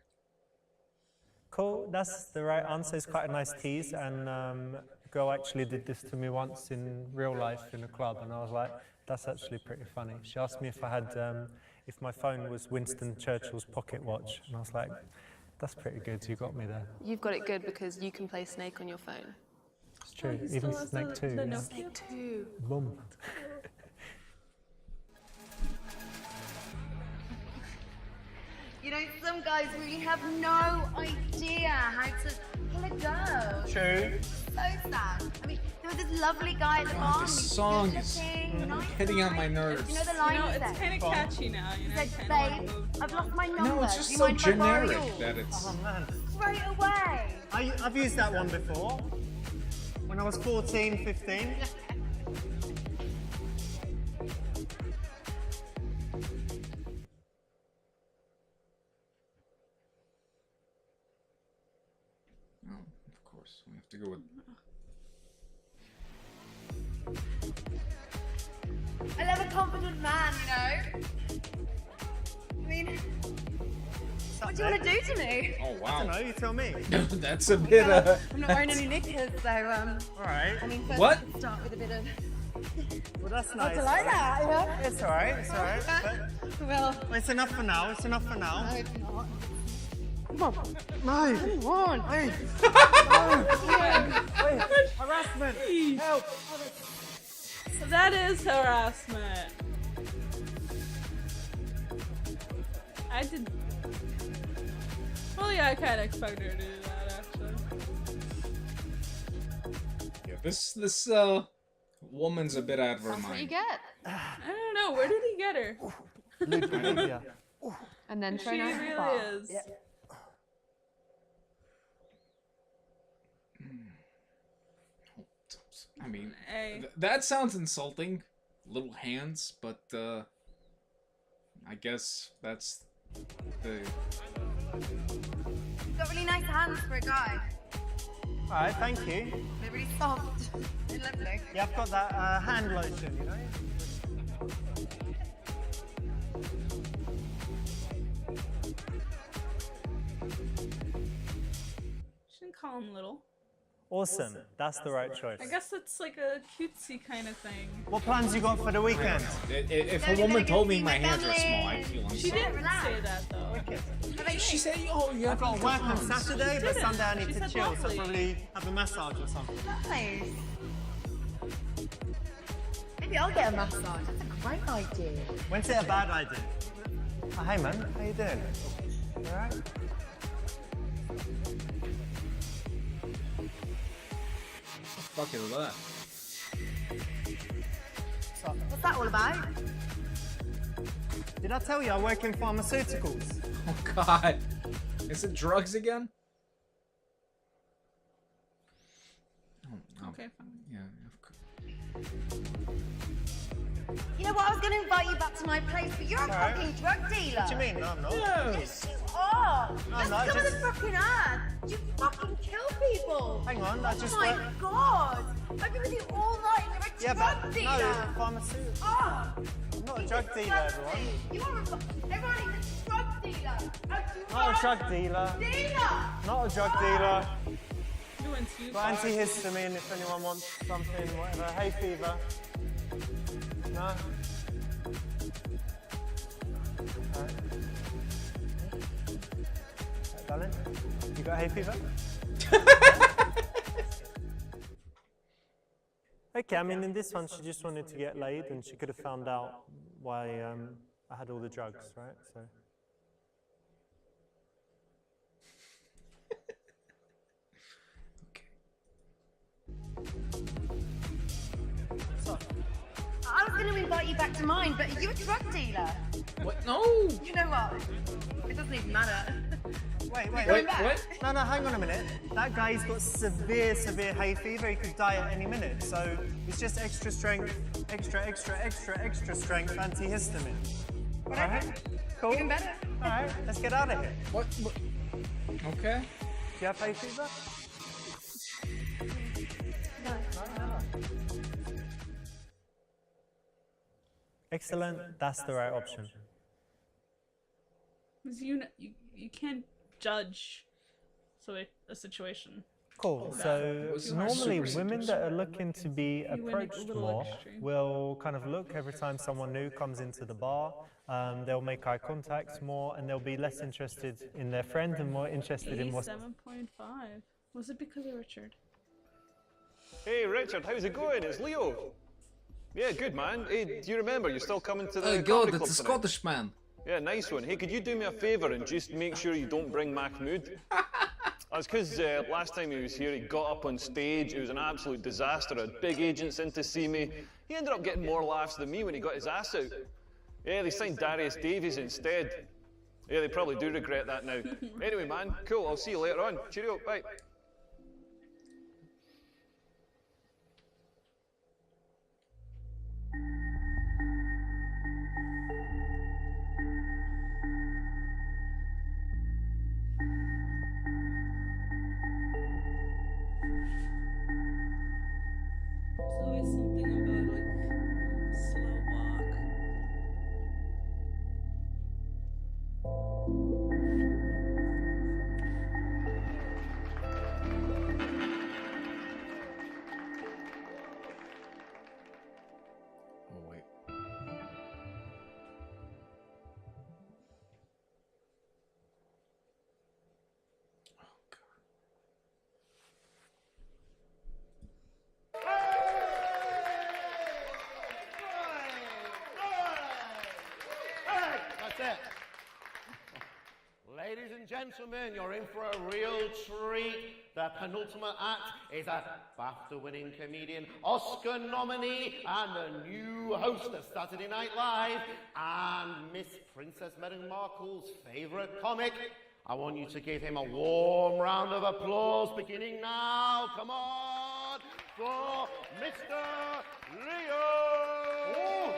Cool, that's the right answer. It's quite a nice tease, and a girl actually did this to me once in real life in a club, and I was like, that's actually pretty funny. She asked me if I had, if my phone was Winston Churchill's pocket watch, and I was like, that's pretty good, you got me there. You've got it good because you can play Snake on your phone. It's true, he even still has Snake 2. the yeah. Nokia? Snake 2. Boom. You know, some guys really have no idea how to pull a girl. True. So sad. I mean, there was this lovely guy at the God, bar. this he was song good is looking, nice hitting on my guy. nerves. You know the line You know, he it's said? kind of catchy now. You He know, said, kind of want babe, to move. I've lost my number. No, it's just Do you so mind if I borrow generic yours? that it's. Oh man. Straight away. I've used that one before. When I was 14, 15. Oh, of course, we have to go with. I love a confident man, you know. I mean, what do you want to do to me? Oh I wow. don't know, you tell me. That's a bit. I'm not wearing any knickers, so Alright. I mean, first What? we can start with a bit of. Well, that's I nice. like that, yeah. It's alright, it's alright. Well, But it's enough for now, it's enough for now. no, it's not. Come on. No. Come on. Hey. Wait. Harassment. Help. So that is harassment. I did. Well, yeah, I kind of expected her to do that, actually. Yeah, this woman's a bit out of her That's what you mind. get. I don't know. Where did he get her? Ludwig. And then She thrown out the really bar. is. I mean, Hey. that sounds insulting. Little hands, but I guess that's the. You've got really nice hands for a guy. Alright, thank you. They're really soft and lovely. Yeah, I've got that hand lotion, you know? Shouldn't call him little. Awesome, that's the right choice. I guess it's like a cutesy kind of thing. What plans you got for the weekend? If a woman told me my hands are small, I'd feel She insulted. didn't say that though. She said, "Oh, you I've got to work on Saturday, but didn't. Sunday I need She to said chill, so lovely. probably have a massage or something. Nice. Maybe I'll get a massage. That's a great idea. When's it a bad idea? Oh, hey man, how you doing? You alright? What the fuck is that? What's that all about? Did I tell you I work in pharmaceuticals? Oh God, is it drugs again? Oh, Okay, fine. yeah, of course. You know what? I was going to invite you back to my place, but you're a Alright. fucking drug dealer. What do you mean? No, I'm not. Yes, you are. No, Just no, come just- with a fucking ad. You fucking kill people. Hang on, I just Oh my work- god. I've been with you all night. You're a Yeah, drug but dealer. no, pharmaceutical. Oh, I'm not a drug dealer, everyone. you are a everyone is a drug dealer. Not a drug dealer. Dealer. Not a drug dealer. Doing too Got far. antihistamine if anyone wants something, whatever. Hay fever. No? Alright. Darling, you got hay fever? Hey, Okay, I mean, in this one, she just wanted to get laid, and she could have found out why I had all the drugs, right? So. I was going to invite you back to mine, but you're a drug dealer. What? No! You know what? It doesn't even matter. Wait, what? No, hang on a minute. That guy's got severe hay fever. He could die at any minute. So it's just extra strength, extra strength antihistamine. All right? Cool. Even better. All right, let's get out of here. What? Okay. Do you have hay fever? No. Excellent. That's the right option. Because you can't judge a situation. Cool. So normally women that are looking to be approached more will kind of look every time someone new comes into the bar. They'll make eye contact more, and they'll be less interested in their friend and more interested in what. 7.5. Was it because of Richard? Hey Richard, how's it going? It's Leo. Yeah, good man. Hey, do you remember? You're still coming to the God, comedy it's a club tonight? Scottish man. Yeah, nice one. Hey, could you do me a favour and just make sure you don't bring Mahmood? That's because last time he was here, he got up on stage. It was an absolute disaster. I had big agents in to see me. He ended up getting more laughs than me when he got his ass out. Yeah, they signed Darius Davies instead. Yeah, they probably do regret that now. Anyway, man, cool. I'll see you later on. Cheerio. Bye. There's always something about like slow walk. Oh wait. That's it. Ladies and gentlemen, you're in for a real treat. The penultimate act is a BAFTA-winning comedian, Oscar nominee, and the new host of Saturday Night Live, and Miss Princess Meghan Markle's favourite comic. I want you to give him a warm round of applause, beginning now. Come on, for Mr. Leo! Oh.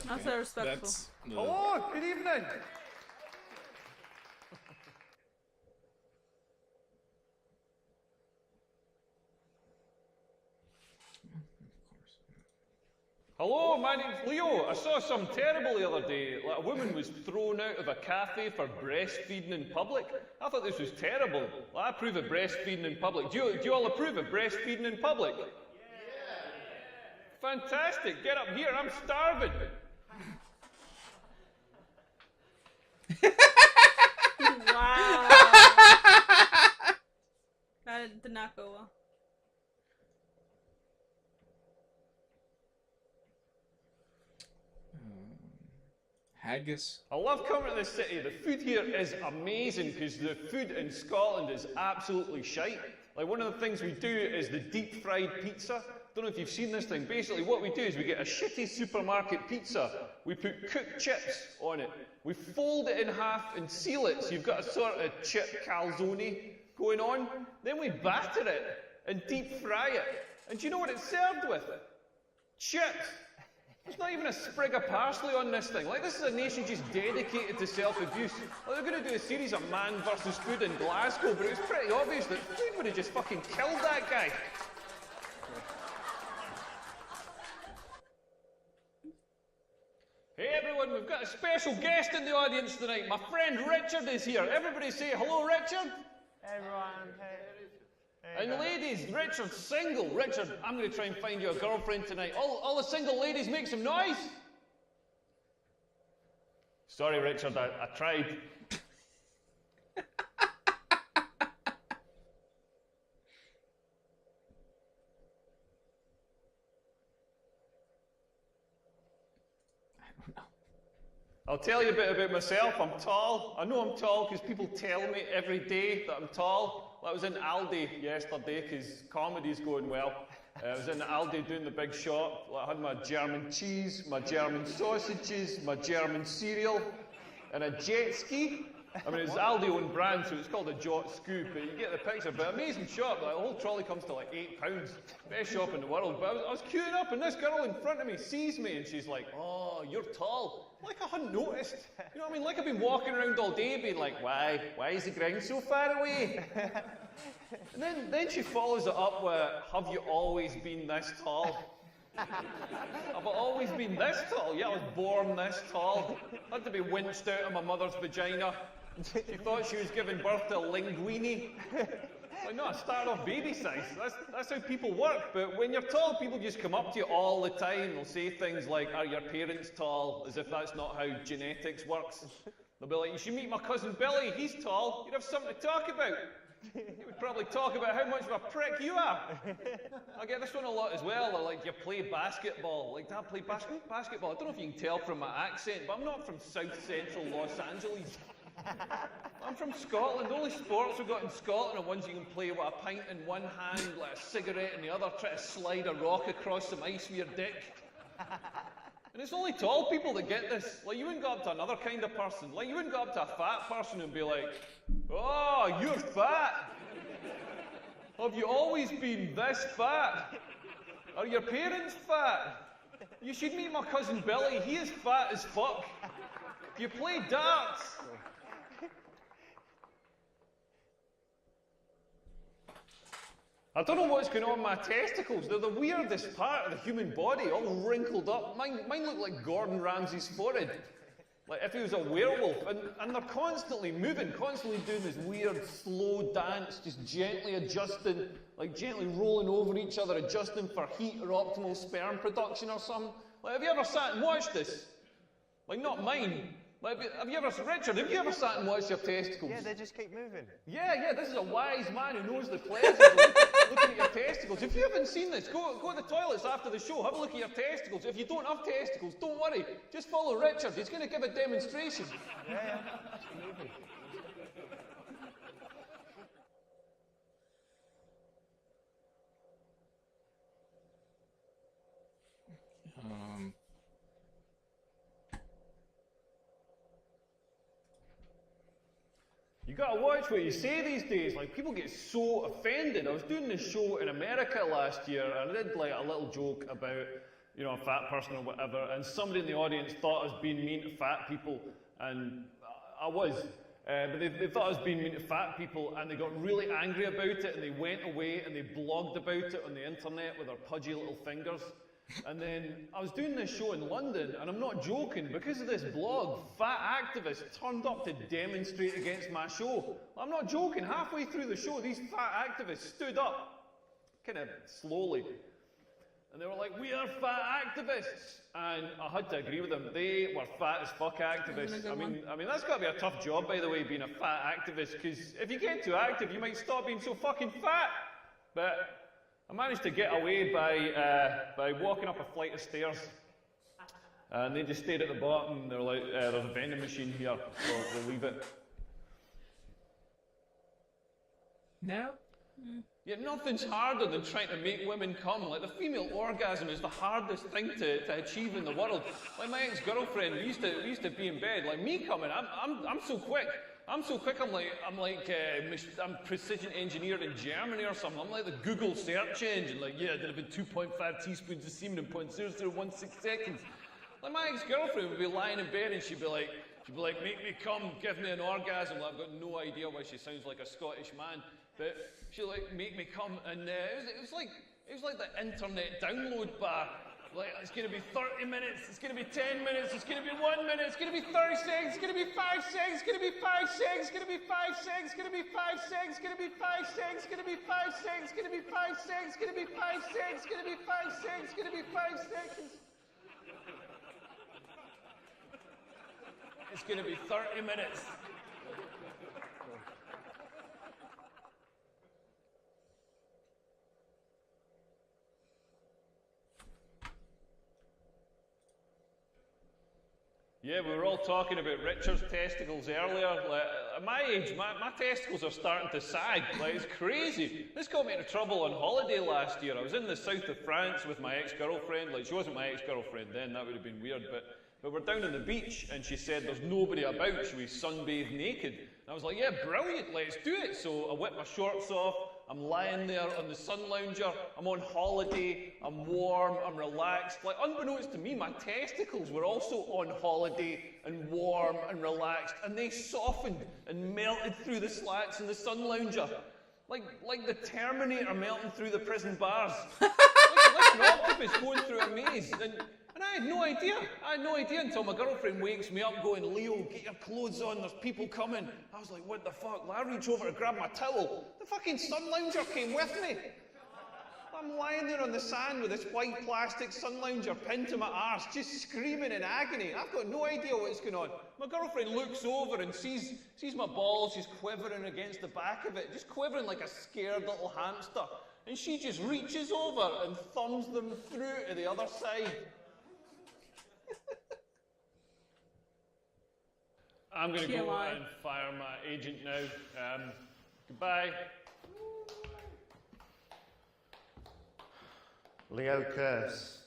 That's very respectful. That's Oh, good evening. Hello, my name's Leo. I saw something terrible the other day. Like a woman was thrown out of a cafe for breastfeeding in public. I thought this was terrible. Like, I approve of breastfeeding in public. Do you all approve of breastfeeding in public? Yeah. Fantastic. Get up here. I'm starving. Wow. That did not go well. Haggis. I love coming to this city. The food here is amazing because the food in Scotland is absolutely shite. Like one of the things we do is the deep fried pizza. Don't know if you've seen this thing. Basically what we do is we get a shitty supermarket pizza. We put cooked chips on it. We fold it in half and seal it so you've got a sort of chip calzone going on. Then we batter it and deep fry it. And do you know what it's served with? Chips. There's not even a sprig of parsley on this thing. Like, this is a nation just dedicated to self-abuse. Like, they're going to do a series of man versus food in Glasgow, but it was pretty obvious that food would have just fucking killed that guy. Hey everyone, we've got a special guest in the audience tonight. My friend Richard is here. Everybody say hello, Richard. Hey everyone, hey. And ladies, Richard's single. Richard, I'm going to try and find you a girlfriend tonight. All the single ladies, make some noise. Sorry, Richard, I tried. I'll tell you a bit about myself. I'm tall. I know I'm tall because people tell me every day that I'm tall. I was in Aldi yesterday because comedy's going well. I was in Aldi doing the big shop. I had my German cheese, my German sausages, my German cereal, and a jet ski. I mean, it's Aldi own brand, so it's called a Jot Scoop, but you get the picture. But amazing shop, like, the whole trolley comes to like £8. Best shop in the world. But I was queuing up, and this girl in front of me sees me, and she's like, "Oh, you're tall." Like I hadn't noticed. You know what I mean? Like I've been walking around all day being like, why is the ground so far away? And then she follows it up with, have you always been this tall? Have I always been this tall? Yeah, I was born this tall. I had to be winched out of my mother's vagina. She thought she was giving birth to a linguine. Like, no, I started off baby size. That's how people work. But when you're tall, people just come up to you all the time. They'll say things like, are your parents tall? As if that's not how genetics works. They'll be like, you should meet my cousin Billy. He's tall. You'd have something to talk about. He would probably talk about how much of a prick you are. I get this one a lot as well. They're like, you play basketball. Like, Dad, play basketball. I don't know if you can tell from my accent, but I'm not from South Central Los Angeles. I'm from Scotland. The only sports we've got in Scotland are ones you can play with a pint in one hand, like a cigarette in the other, try to slide a rock across some ice with your dick. And it's only tall people that get this. Like, you wouldn't go up to another kind of person. Like, you wouldn't go up to a fat person and be like, oh, you're fat. Have you always been this fat? Are your parents fat? You should meet my cousin Billy. He is fat as fuck. Do you play darts? I don't know what's going on with my testicles. They're the weirdest part of the human body, all wrinkled up. Mine look like Gordon Ramsay's forehead. Like if he was a werewolf. And they're constantly moving, constantly doing this weird slow dance, just gently adjusting, like gently rolling over each other, adjusting for heat or optimal sperm production or something. Like, have you ever sat and watched this? Like, not mine. Like, Richard, have you ever sat and watched your testicles? Yeah, they just keep moving. Yeah, this is a wise man who knows the pleasures of looking at your testicles. If you haven't seen this, go to the toilets after the show, have a look at your testicles. If you don't have testicles, don't worry. Just follow Richard. He's going to give a demonstration. Yeah. Moving. You gotta watch what you say these days. Like, people get so offended. I was doing this show in America last year, and I did like a little joke about, you know, a fat person or whatever, and somebody in the audience thought I was being mean to fat people, and I was. But they thought I was being mean to fat people, and they got really angry about it, and they went away and they blogged about it on the internet with their pudgy little fingers. And then I was doing this show in London, and I'm not joking, because of this blog, fat activists turned up to demonstrate against my show. I'm not joking, halfway through the show, these fat activists stood up, kind of slowly, and they were like, we are fat activists. And I had to agree with them, they were fat as fuck activists. I mean, that's got to be a tough job, by the way, being a fat activist, because if you get too active, you might stop being so fucking fat. But I managed to get away by walking up a flight of stairs, and they just stayed at the bottom. They were like, there's a vending machine here, so we'll leave it. No? Yeah, nothing's harder than trying to make women come. Like, the female orgasm is the hardest thing to achieve in the world. Like, my ex-girlfriend, we used to be in bed. Like, me coming, I'm so quick. I'm precision engineered in Germany or something. I'm like the Google search engine. Like, yeah, I did about 2.5 teaspoons of semen in 0.0016 seconds. Like, my ex-girlfriend would be lying in bed and she'd be like, make me come, give me an orgasm. Like, I've got no idea why she sounds like a Scottish man, but she'd like, make me come, and it was like the internet download bar. Like, it's going to be 30 minutes, it's going to be 10 minutes, it's going to be 1 minute, it's going to be 30 seconds, it's going to be 5 seconds, it's going to be 5 seconds, it's going to be 5 seconds, it's going to be 5 seconds, it's going to be 5 seconds, it's going to be 5 seconds, it's going to be 5 seconds, it's going to be 5 seconds, it's going to be 5 seconds, it's going to be 5 seconds. It's going to be 30 minutes. Yeah, we were all talking about Richard's testicles earlier. Like, at my age, my testicles are starting to sag. Like, it's crazy. This got me into trouble on holiday last year. I was in the south of France with my ex-girlfriend. Like, she wasn't my ex-girlfriend then, that would have been weird. But we're down on the beach, and she said there's nobody about. Should we sunbathe naked? And I was like, yeah, brilliant, let's do it. So I whipped my shorts off. I'm lying there on the sun lounger. I'm on holiday. I'm warm. I'm relaxed. Like, unbeknownst to me, my testicles were also on holiday and warm and relaxed, and they softened and melted through the slats in the sun lounger, like the Terminator melting through the prison bars, like an octopus going through a maze. And I had no idea. I had no idea until my girlfriend wakes me up going, Leo, get your clothes on, there's people coming. I was like, what the fuck? I reach over to grab my towel. The fucking sun lounger came with me. I'm lying there on the sand with this white plastic sun lounger pinned to my arse, just screaming in agony. I've got no idea what's going on. My girlfriend looks over and sees my balls just quivering against the back of it, just quivering like a scared little hamster. And she just reaches over and thumbs them through to the other side. I'm going to go and fire my agent now. Goodbye. Leo Curse.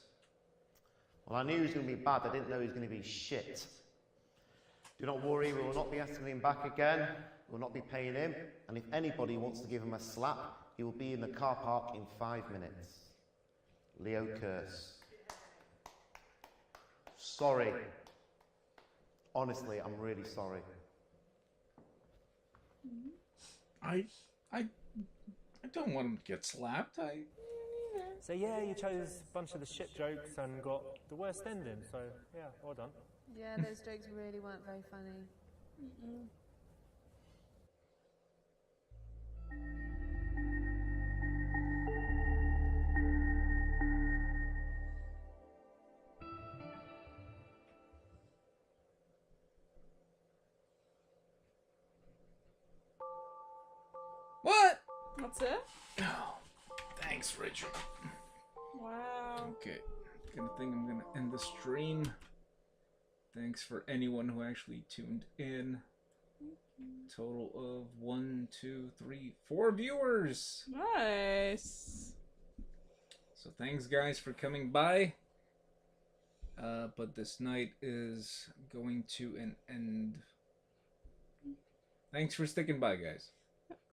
Well, I knew he was going to be bad. I didn't know he was going to be shit. Do not worry, we will not be asking him back again. We will not be paying him. And if anybody wants to give him a slap, he will be in the car park in 5 minutes. Leo Curse. Sorry. Honestly, I'm really sorry. I don't want him to get slapped. So yeah, you chose a bunch of the shit jokes and got the worst ending. So yeah, well done. Yeah, those jokes really weren't very funny. What? That's it? Oh, thanks, Richard. Wow. Okay, I think I'm gonna end the stream. Thanks for anyone who actually tuned in. Total of 1, 2, 3, 4 viewers. Nice. So thanks, guys, for coming by. But this night is going to an end. Thanks for sticking by, guys.